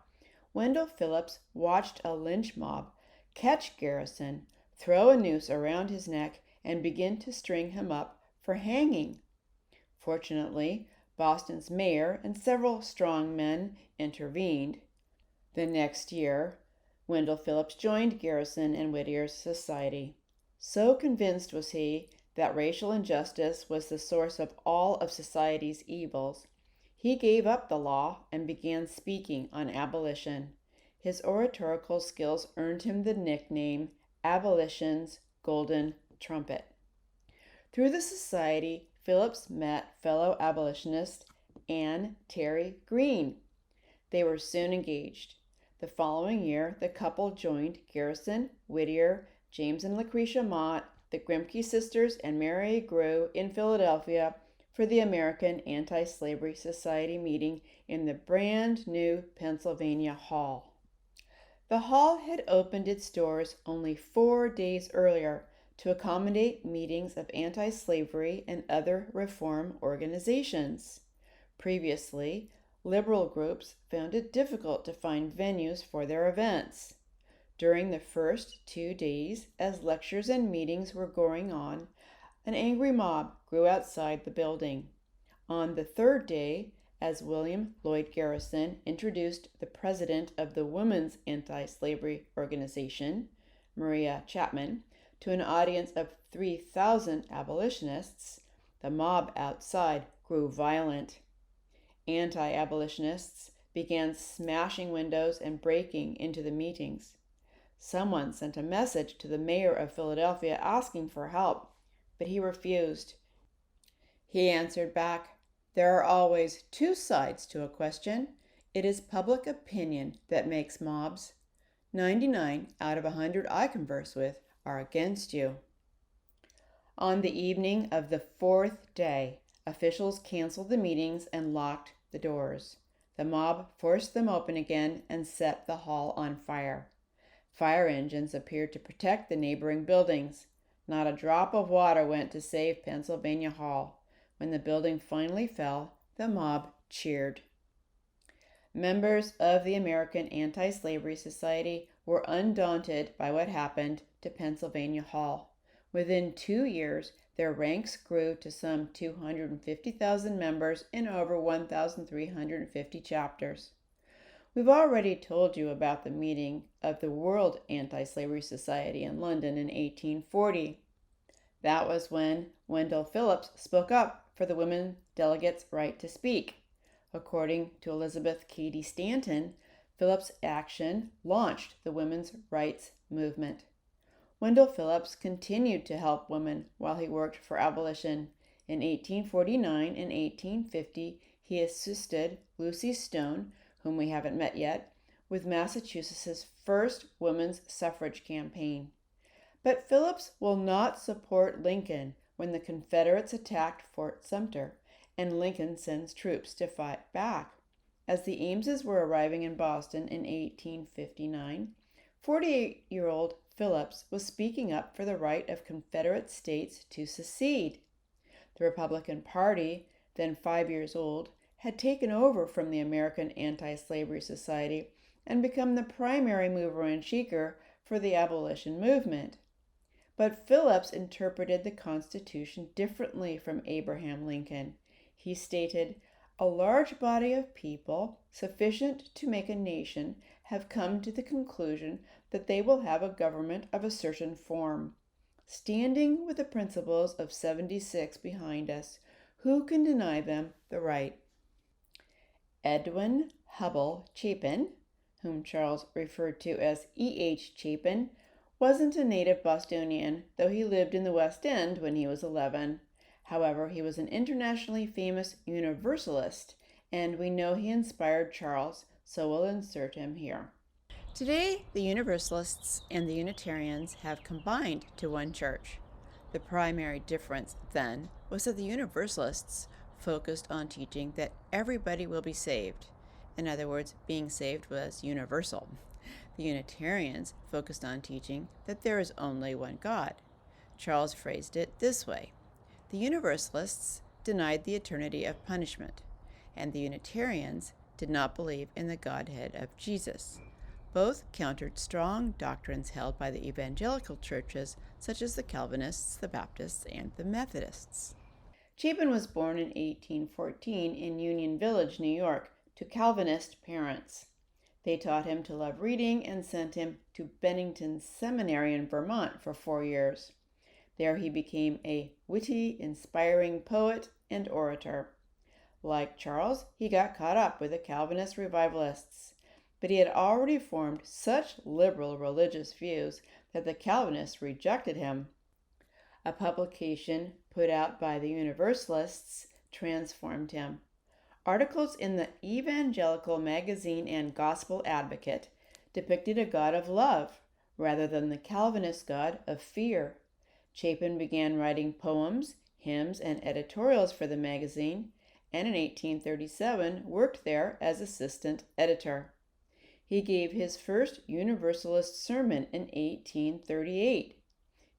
Wendell Phillips watched a lynch mob catch Garrison, throw a noose around his neck, and begin to string him up for hanging. Fortunately, Boston's mayor and several strong men intervened. The next year, Wendell Phillips joined Garrison and Whittier's society. So convinced was he that racial injustice was the source of all of society's evils, he gave up the law and began speaking on abolition. His oratorical skills earned him the nickname Abolition's Golden Trumpet. Through the society, Phillips met fellow abolitionist Anne Terry Green. They were soon engaged. The following year, the couple joined Garrison, Whittier, James and Lucretia Mott, the Grimke sisters, and Mary Grew in Philadelphia for the American Anti-Slavery Society meeting in the brand new Pennsylvania Hall. The hall had opened its doors only 4 days earlier to accommodate meetings of anti-slavery and other reform organizations. Previously, liberal groups found it difficult to find venues for their events. During the first 2 days, as lectures and meetings were going on, an angry mob grew outside the building. On the third day, as William Lloyd Garrison introduced the president of the Women's Anti-Slavery Organization, Maria Chapman, to an audience of 3,000 abolitionists, the mob outside grew violent. Anti-abolitionists began smashing windows and breaking into the meetings. Someone sent a message to the mayor of Philadelphia asking for help, but he refused. He answered back, "There are always 2 sides to a question. It is public opinion that makes mobs. 99 out of 100 I converse with are against you." On the evening of the 4th day, officials canceled the meetings and locked the doors. The mob forced them open again and set the hall on fire. Fire engines appeared to protect the neighboring buildings. Not a drop of water went to save Pennsylvania Hall. When the building finally fell, the mob cheered. Members of the American Anti-Slavery Society were undaunted by what happened to Pennsylvania Hall. Within 2 years, their ranks grew to some 250,000 members in over 1,350 chapters. We've already told you about the meeting of the World Anti-Slavery Society in London in 1840. That was when Wendell Phillips spoke up for the women delegates' right to speak. According to Elizabeth Cady Stanton, Phillips' action launched the women's rights movement. Wendell Phillips continued to help women while he worked for abolition. In 1849 and 1850, he assisted Lucy Stone, whom we haven't met yet, with Massachusetts' first women's suffrage campaign. But Phillips will not support Lincoln when the Confederates attacked Fort Sumter, and Lincoln sends troops to fight back. As the Ameses were arriving in Boston in 1859, 48-year-old Phillips was speaking up for the right of Confederate states to secede. The Republican Party, then 5 years old, had taken over from the American Anti-Slavery Society and become the primary mover and shaker for the abolition movement. But Phillips interpreted the Constitution differently from Abraham Lincoln. He stated, "A large body of people, sufficient to make a nation, have come to the conclusion that they will have a government of a certain form. Standing with the principles of '76 behind us, who can deny them the right?" Edwin Hubble Chapin, whom Charles referred to as E.H. Chapin, wasn't a native Bostonian, though he lived in the West End when he was 11. However, he was an internationally famous Universalist, and we know he inspired Charles, so we'll insert him here. Today, the Universalists and the Unitarians have combined to one church. The primary difference, then, was that the Universalists focused on teaching that everybody will be saved. In other words, being saved was universal. The Unitarians focused on teaching that there is only one God. Charles phrased it this way: the Universalists denied the eternity of punishment, and the Unitarians did not believe in the Godhead of Jesus. Both countered strong doctrines held by the evangelical churches, such as the Calvinists, the Baptists, and the Methodists. Chapin was born in 1814 in Union Village, New York, to Calvinist parents. They taught him to love reading and sent him to Bennington Seminary in Vermont for 4 years. There he became a witty, inspiring poet and orator. Like Charles, he got caught up with the Calvinist revivalists, but he had already formed such liberal religious views that the Calvinists rejected him. A publication put out by the Universalists transformed him. Articles in the Evangelical Magazine and Gospel Advocate depicted a God of love rather than the Calvinist God of fear. Chapin began writing poems, hymns, and editorials for the magazine, and in 1837 worked there as assistant editor. He gave his first Universalist sermon in 1838.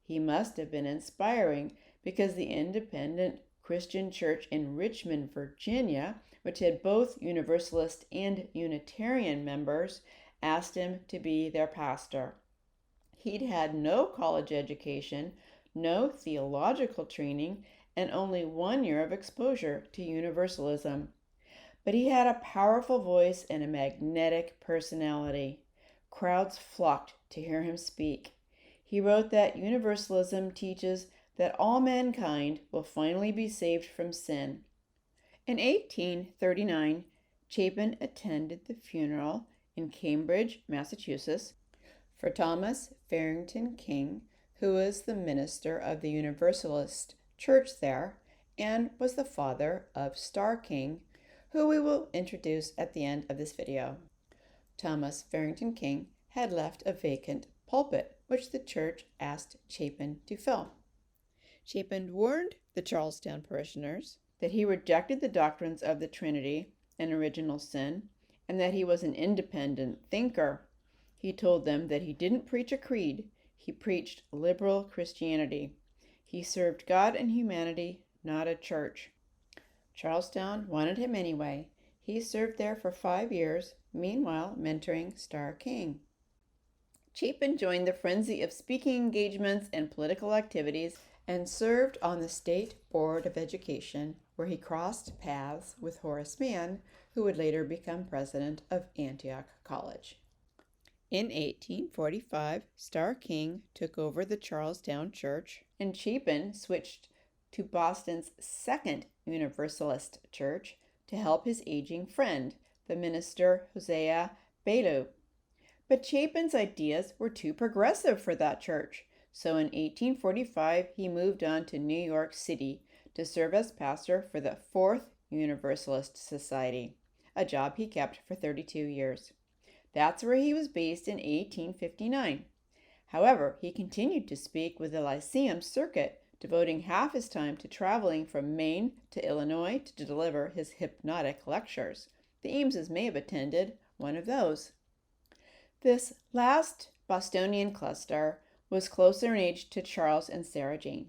He must have been inspiring because the Independent Christian Church in Richmond, Virginia, which had both Universalist and Unitarian members, asked him to be their pastor. He'd had no college education, no theological training, and only 1 year of exposure to Universalism. But he had a powerful voice and a magnetic personality. Crowds flocked to hear him speak. He wrote that Universalism teaches that all mankind will finally be saved from sin. In 1839, Chapin attended the funeral in Cambridge, Massachusetts, for Thomas Farrington King, who was the minister of the Universalist Church there and was the father of Starr King, who we will introduce at the end of this video. Thomas Farrington King had left a vacant pulpit, which the church asked Chapin to fill. Chapin warned the Charlestown parishioners that he rejected the doctrines of the Trinity and original sin, and that he was an independent thinker. He told them that he didn't preach a creed, he preached liberal Christianity. He served God and humanity, not a church. Charlestown wanted him anyway. He served there for 5 years, meanwhile mentoring Starr King. Chapin joined the frenzy of speaking engagements and political activities and served on the State Board of Education, where he crossed paths with Horace Mann, who would later become president of Antioch College. In 1845, Starr King took over the Charlestown Church, and Chapin switched to Boston's second Universalist church to help his aging friend, the minister Hosea Ballou. But Chapin's ideas were too progressive for that church, so in 1845 he moved on to New York City to serve as pastor for the Fourth Universalist Society, a job he kept for 32 years. That's where he was based in 1859. However, he continued to speak with the Lyceum Circuit, devoting half his time to traveling from Maine to Illinois to deliver his hypnotic lectures. The Ameses may have attended one of those. This last Bostonian cluster was closer in age to Charles and Sarah Jane.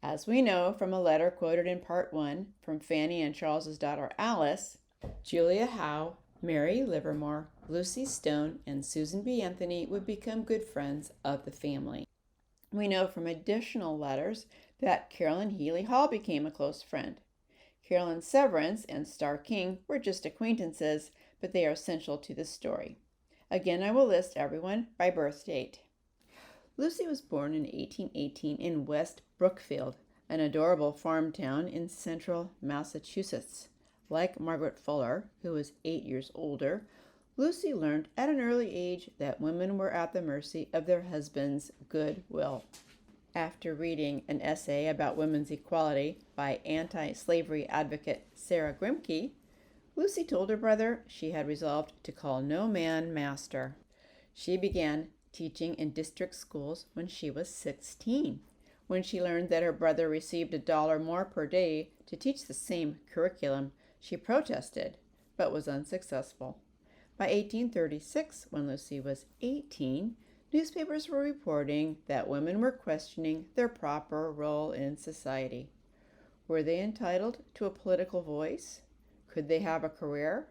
As we know from a letter quoted in Part 1 from Fanny and Charles's daughter Alice, Julia Howe, Mary Livermore, Lucy Stone, and Susan B. Anthony would become good friends of the family. We know from additional letters that Carolyn Healy Hall became a close friend. Carolyn Severance and Starr King were just acquaintances, but they are essential to the story. Again, I will list everyone by birth date. Lucy was born in 1818 in West Brookfield, an adorable farm town in central Massachusetts. Like Margaret Fuller, who was 8 years older, Lucy learned at an early age that women were at the mercy of their husbands' good will. After reading an essay about women's equality by anti-slavery advocate Sarah Grimke, Lucy told her brother she had resolved to call no man master. She began teaching in district schools when she was 16. When she learned that her brother received $1 more per day to teach the same curriculum, she protested, but was unsuccessful. By 1836, when Lucy was 18, newspapers were reporting that women were questioning their proper role in society. Were they entitled to a political voice? Could they have a career?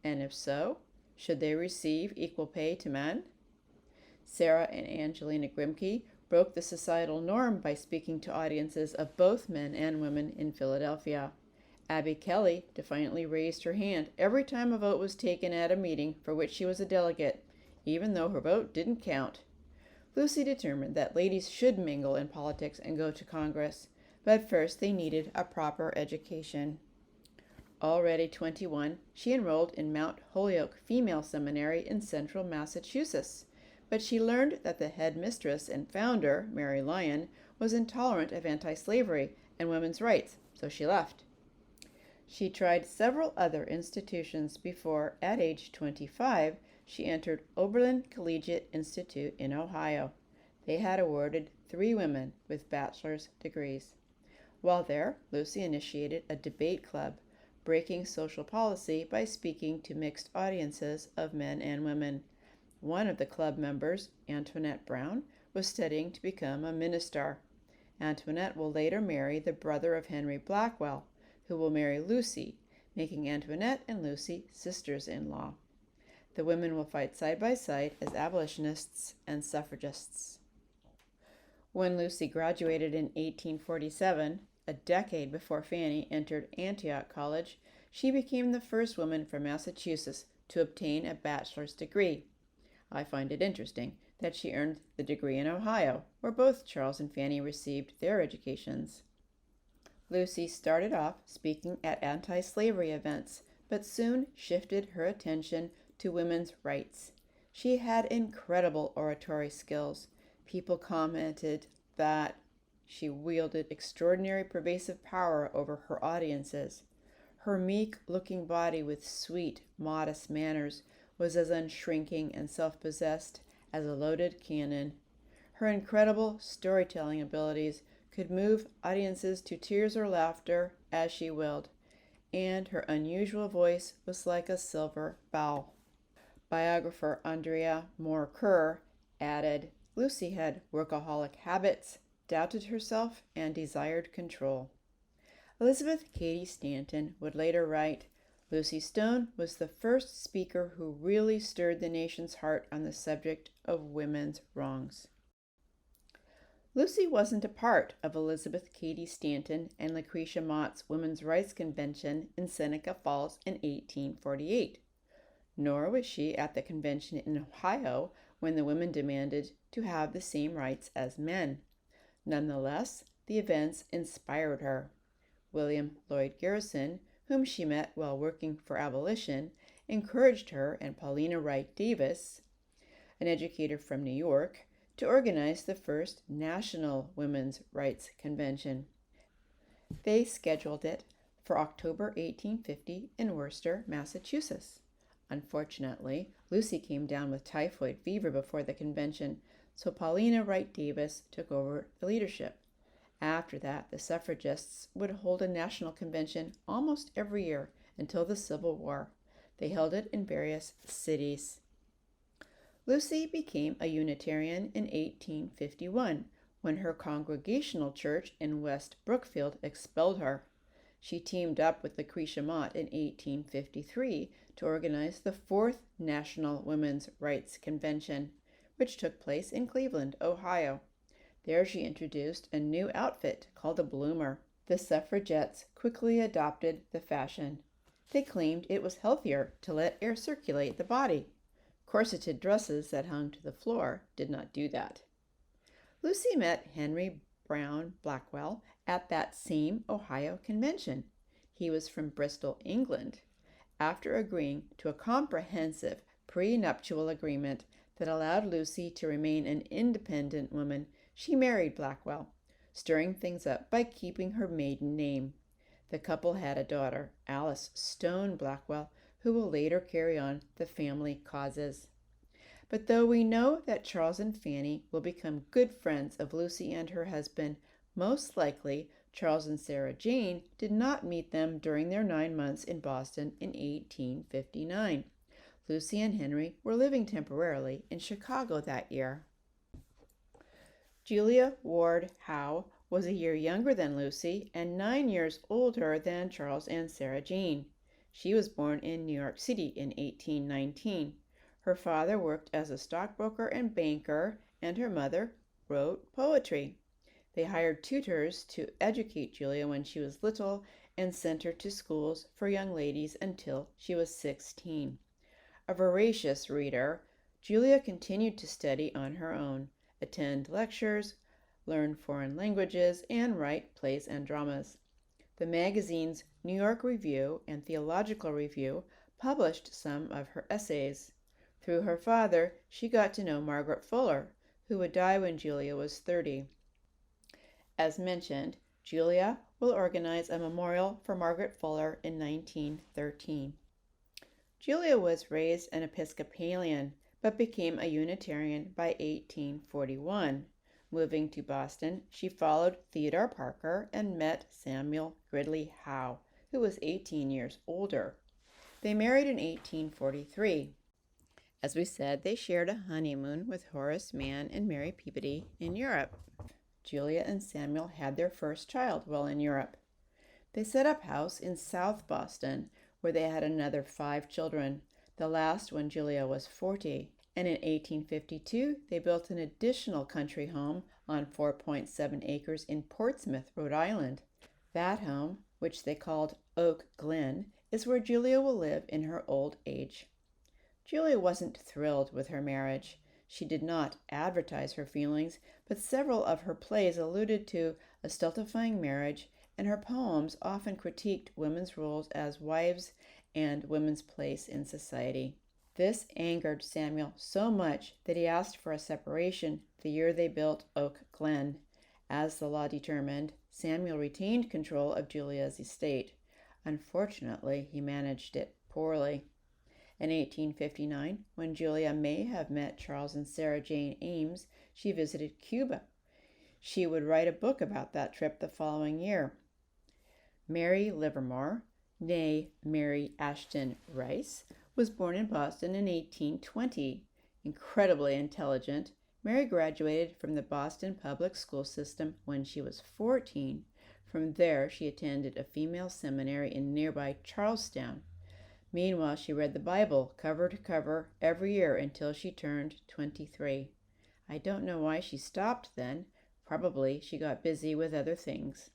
And if so, should they receive equal pay to men? Sarah and Angelina Grimke broke the societal norm by speaking to audiences of both men and women in Philadelphia. Abby Kelly defiantly raised her hand every time a vote was taken at a meeting for which she was a delegate, even though her vote didn't count. Lucy determined that ladies should mingle in politics and go to Congress, but first they needed a proper education. Already 21, she enrolled in Mount Holyoke Female Seminary in central Massachusetts, but she learned that the headmistress and founder, Mary Lyon, was intolerant of anti-slavery and women's rights, so she left. She tried several other institutions before, at age 25, she entered Oberlin Collegiate Institute in Ohio. They had awarded 3 women with bachelor's degrees. While there, Lucy initiated a debate club, breaking social policy by speaking to mixed audiences of men and women. One of the club members, Antoinette Brown, was studying to become a minister. Antoinette will later marry the brother of Henry Blackwell, who will marry Lucy, making Antoinette and Lucy sisters-in-law. The women will fight side by side as abolitionists and suffragists. When Lucy graduated in 1847, a decade before Fanny entered Antioch College, she became the first woman from Massachusetts to obtain a bachelor's degree. I find it interesting that she earned the degree in Ohio, where both Charles and Fanny received their educations. Lucy started off speaking at anti-slavery events, but soon shifted her attention to women's rights. She had incredible oratory skills. People commented that she wielded extraordinary pervasive power over her audiences. Her meek-looking body with sweet, modest manners was as unshrinking and self-possessed as a loaded cannon. Her incredible storytelling abilities could move audiences to tears or laughter as she willed, and her unusual voice was like a silver bowl. Biographer Andrea Moore Kerr added, Lucy had workaholic habits, doubted herself, and desired control. Elizabeth Cady Stanton would later write, Lucy Stone was the first speaker who really stirred the nation's heart on the subject of women's wrongs. Lucy wasn't a part of Elizabeth Cady Stanton and Lucretia Mott's Women's Rights Convention in Seneca Falls in 1848. Nor was she at the convention in Ohio when the women demanded to have the same rights as men. Nonetheless, the events inspired her. William Lloyd Garrison, whom she met while working for abolition, encouraged her and Paulina Wright Davis, an educator from New York, to organize the first National Women's Rights Convention. They scheduled it for October 1850 in Worcester, Massachusetts. Unfortunately, Lucy came down with typhoid fever before the convention, so Paulina Wright Davis took over the leadership. After that, the suffragists would hold a national convention almost every year until the Civil War. They held it in various cities. Lucy became a Unitarian in 1851 when her Congregational Church in West Brookfield expelled her. She teamed up with Lucretia Mott in 1853 to organize the Fourth National Women's Rights Convention, which took place in Cleveland, Ohio. There she introduced a new outfit called a bloomer. The suffragettes quickly adopted the fashion. They claimed it was healthier to let air circulate the body. Corseted dresses that hung to the floor did not do that. Lucy met Henry Brown Blackwell at that same Ohio convention. He was from Bristol, England. After agreeing to a comprehensive prenuptial agreement that allowed Lucy to remain an independent woman, she married Blackwell, stirring things up by keeping her maiden name. The couple had a daughter, Alice Stone Blackwell, who will later carry on the family causes. But though we know that Charles and Fanny will become good friends of Lucy and her husband, most likely Charles and Sarah Jane did not meet them during their 9 months in Boston in 1859. Lucy and Henry were living temporarily in Chicago that year. Julia Ward Howe was a year younger than Lucy and 9 years older than Charles and Sarah Jane. She was born in New York City in 1819. Her father worked as a stockbroker and banker, and her mother wrote poetry. They hired tutors to educate Julia when she was little and sent her to schools for young ladies until she was 16. A voracious reader, Julia continued to study on her own, attend lectures, learn foreign languages, and write plays and dramas. The magazines New York Review and Theological Review published some of her essays. Through her father, she got to know Margaret Fuller, who would die when Julia was 30. As mentioned, Julia will organize a memorial for Margaret Fuller in 1913. Julia was raised an Episcopalian, but became a Unitarian by 1841. Moving to Boston, she followed Theodore Parker and met Samuel Gridley Howe, who was 18 years older. They married in 1843. As we said, they shared a honeymoon with Horace Mann and Mary Peabody in Europe. Julia and Samuel had their first child while in Europe. They set up house in South Boston, where they had another 5 children, the last when Julia was 40. And in 1852, they built an additional country home on 4.7 acres in Portsmouth, Rhode Island. That home, which they called Oak Glen, is where Julia will live in her old age. Julia wasn't thrilled with her marriage. She did not advertise her feelings, but several of her plays alluded to a stultifying marriage, and her poems often critiqued women's roles as wives and women's place in society. This angered Samuel so much that he asked for a separation the year they built Oak Glen. As the law determined, Samuel retained control of Julia's estate. Unfortunately, he managed it poorly. In 1859, when Julia may have met Charles and Sarah Jane Ames, she visited Cuba. She would write a book about that trip the following year. Mary Livermore, née Mary Ashton Rice, was born in Boston in 1820. Incredibly intelligent, Mary graduated from the Boston public school system when she was 14. From there, she attended a female seminary in nearby Charlestown. Meanwhile, she read the Bible cover to cover every year until she turned 23. I don't know why she stopped then. Probably she got busy with other things.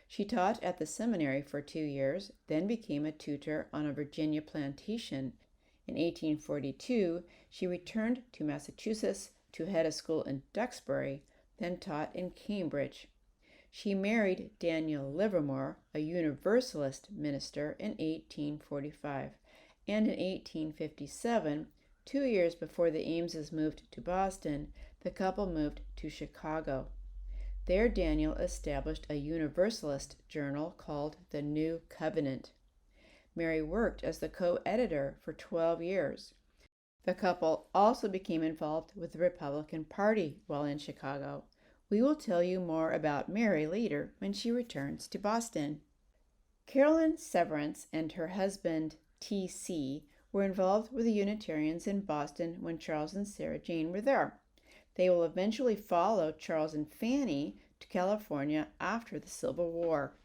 She taught at the seminary for 2 years, then became a tutor on a Virginia plantation. In 1842, she returned to Massachusetts to head a school in Duxbury, then taught in Cambridge. She married Daniel Livermore, a Universalist minister, in 1845, and in 1857, 2 years before the Ameses moved to Boston, the couple moved to Chicago. There, Daniel established a Universalist journal called The New Covenant. Mary worked as the co-editor for 12 years. The couple also became involved with the Republican Party while in Chicago. We will tell you more about Mary later when she returns to Boston. Carolyn Severance and her husband, T.C., were involved with the Unitarians in Boston when Charles and Sarah Jane were there. They will eventually follow Charles and Fanny to California after the Civil War.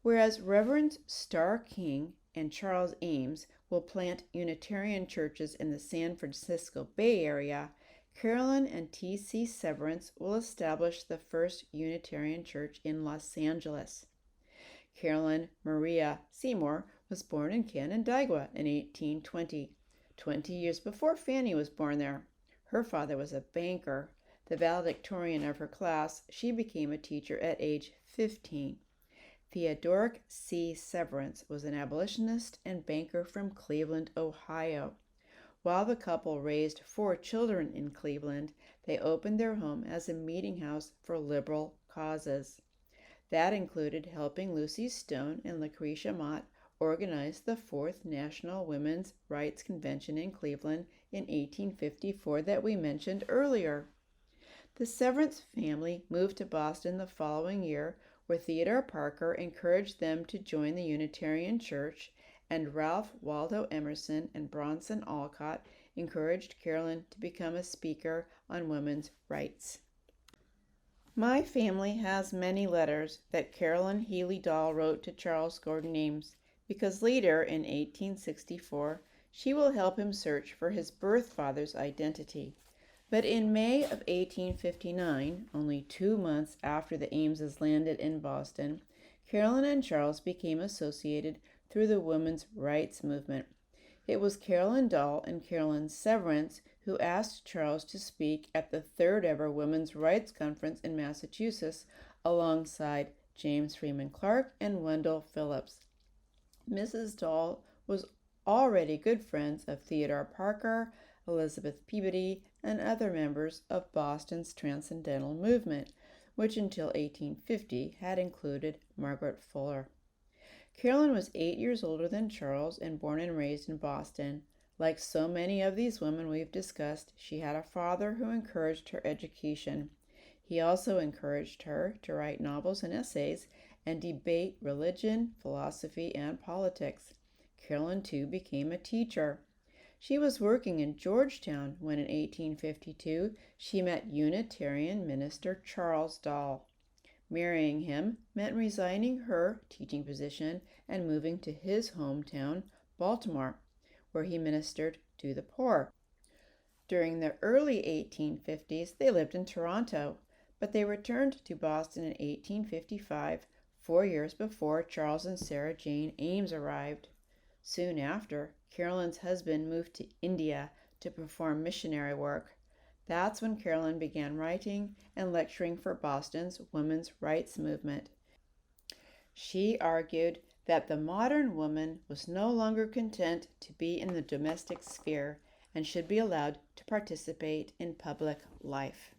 Whereas Reverend Starr King and Charles Ames will plant Unitarian churches in the San Francisco Bay Area, Carolyn and T.C. Severance will establish the first Unitarian church in Los Angeles. Carolyn Maria Seymour was born in Canandaigua in 1820, 20 years before Fanny was born there. Her father was a banker. The valedictorian of her class, she became a teacher at age 15. Theodoric C. Severance was an abolitionist and banker from Cleveland, Ohio. While the couple raised 4 children in Cleveland, they opened their home as a meeting house for liberal causes. That included helping Lucy Stone and Lucretia Mott organize the 4th National Women's Rights Convention in Cleveland in 1854 that we mentioned earlier. The Severance family moved to Boston the following year, where Theodore Parker encouraged them to join the Unitarian Church, and Ralph Waldo Emerson and Bronson Alcott encouraged Carolyn to become a speaker on women's rights. My family has many letters that Carolyn Healy Dahl wrote to Charles Gordon Ames, because later in 1864 she will help him search for his birth father's identity. But in May of 1859, only 2 months after the Ameses landed in Boston, Carolyn and Charles became associated through the women's rights movement. It was Carolyn Dahl and Carolyn Severance who asked Charles to speak at the 3rd ever Women's Rights Conference in Massachusetts alongside James Freeman Clark and Wendell Phillips. Mrs. Dahl was already good friends of Theodore Parker, Elizabeth Peabody, and other members of Boston's Transcendental Movement, which until 1850 had included Margaret Fuller. Carolyn was 8 years older than Charles and born and raised in Boston. Like so many of these women we've discussed, she had a father who encouraged her education. He also encouraged her to write novels and essays and debate religion, philosophy, and politics. Carolyn, too, became a teacher. She was working in Georgetown when in 1852 she met Unitarian minister Charles Dahl. Marrying him meant resigning her teaching position and moving to his hometown, Baltimore, where he ministered to the poor. During the early 1850s, they lived in Toronto, but they returned to Boston in 1855, 4 years before Charles and Sarah Jane Ames arrived. Soon after, Carolyn's husband moved to India to perform missionary work. That's when Carolyn began writing and lecturing for Boston's women's rights movement. She argued that the modern woman was no longer content to be in the domestic sphere and should be allowed to participate in public life.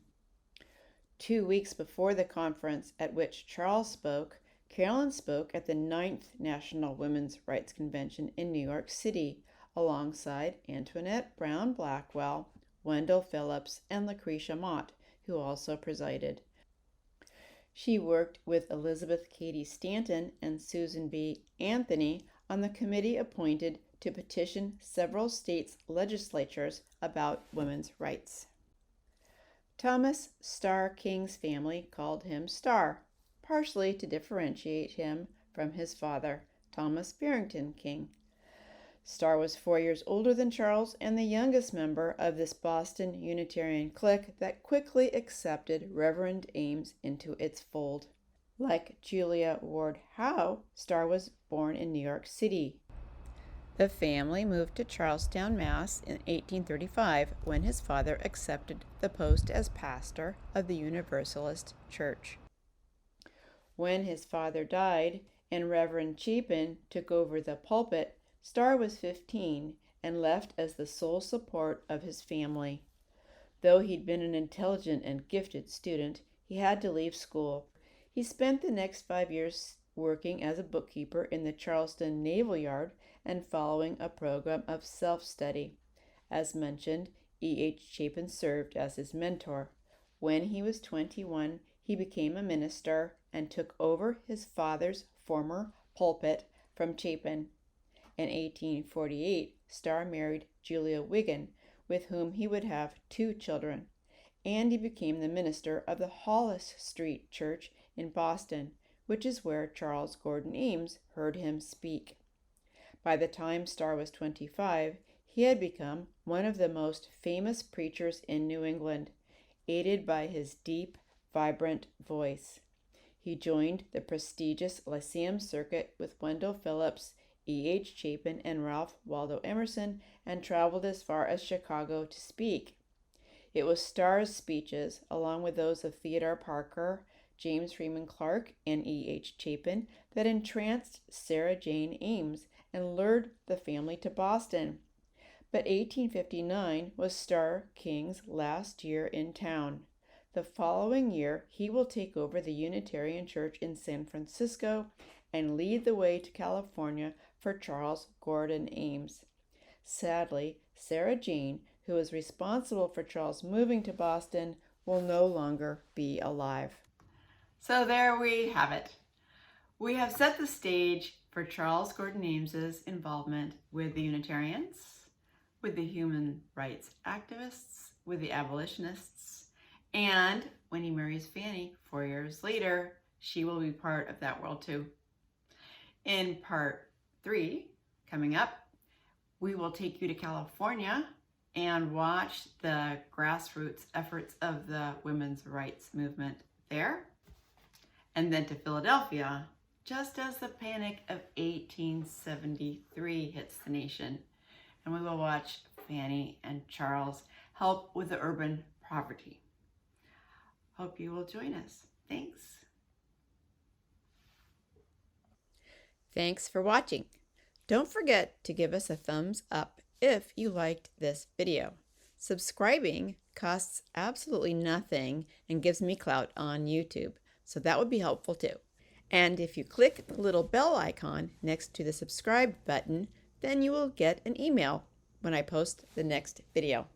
2 weeks before the conference at which Charles spoke, Carolyn spoke at the 9th National Women's Rights Convention in New York City alongside Antoinette Brown Blackwell, Wendell Phillips, and Lucretia Mott, who also presided. She worked with Elizabeth Cady Stanton and Susan B. Anthony on the committee appointed to petition several states' legislatures about women's rights. Thomas Starr King's family called him Starr, partially to differentiate him from his father, Thomas Barrington King. Starr was 4 years older than Charles and the youngest member of this Boston Unitarian clique that quickly accepted Reverend Ames into its fold. Like Julia Ward Howe, Starr was born in New York City. The family moved to Charlestown, Mass. in 1835 when his father accepted the post as pastor of the Universalist Church. When his father died and Reverend Chapin took over the pulpit, Starr was 15 and left as the sole support of his family. Though he'd been an intelligent and gifted student, he had to leave school. He spent the next 5 years working as a bookkeeper in the Charleston Naval Yard and following a program of self-study. As mentioned, E.H. Chapin served as his mentor. When he was 21, he became a minister and took over his father's former pulpit from Chapin. In 1848, Starr married Julia Wiggin, with whom he would have 2 children, and he became the minister of the Hollis Street Church in Boston, which is where Charles Gordon Ames heard him speak. By the time Starr was 25, he had become one of the most famous preachers in New England, aided by his deep, vibrant voice. He joined the prestigious Lyceum Circuit with Wendell Phillips, E.H. Chapin, and Ralph Waldo Emerson, and traveled as far as Chicago to speak. It was Starr's speeches, along with those of Theodore Parker, James Freeman Clark, and E.H. Chapin, that entranced Sarah Jane Ames and lured the family to Boston. But 1859 was Starr King's last year in town. The following year, he will take over the Unitarian Church in San Francisco and lead the way to California for Charles Gordon Ames. Sadly, Sarah Jane, who was responsible for Charles moving to Boston, will no longer be alive. So there we have it. We have set the stage for Charles Gordon Ames's involvement with the Unitarians, with the human rights activists, with the abolitionists, and when he marries Fanny 4 years later, she will be part of that world too. In part 3, coming up, we will take you to California and watch the grassroots efforts of the women's rights movement there, and then to Philadelphia, just as the Panic of 1873 hits the nation. And we will watch Fanny and Charles help with the urban poverty. Hope you will join us. Thanks. Thanks for watching. Don't forget to give us a thumbs up if you liked this video. Subscribing costs absolutely nothing and gives me clout on YouTube, so that would be helpful too. And if you click the little bell icon next to the subscribe button, then you will get an email when I post the next video.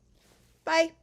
Bye!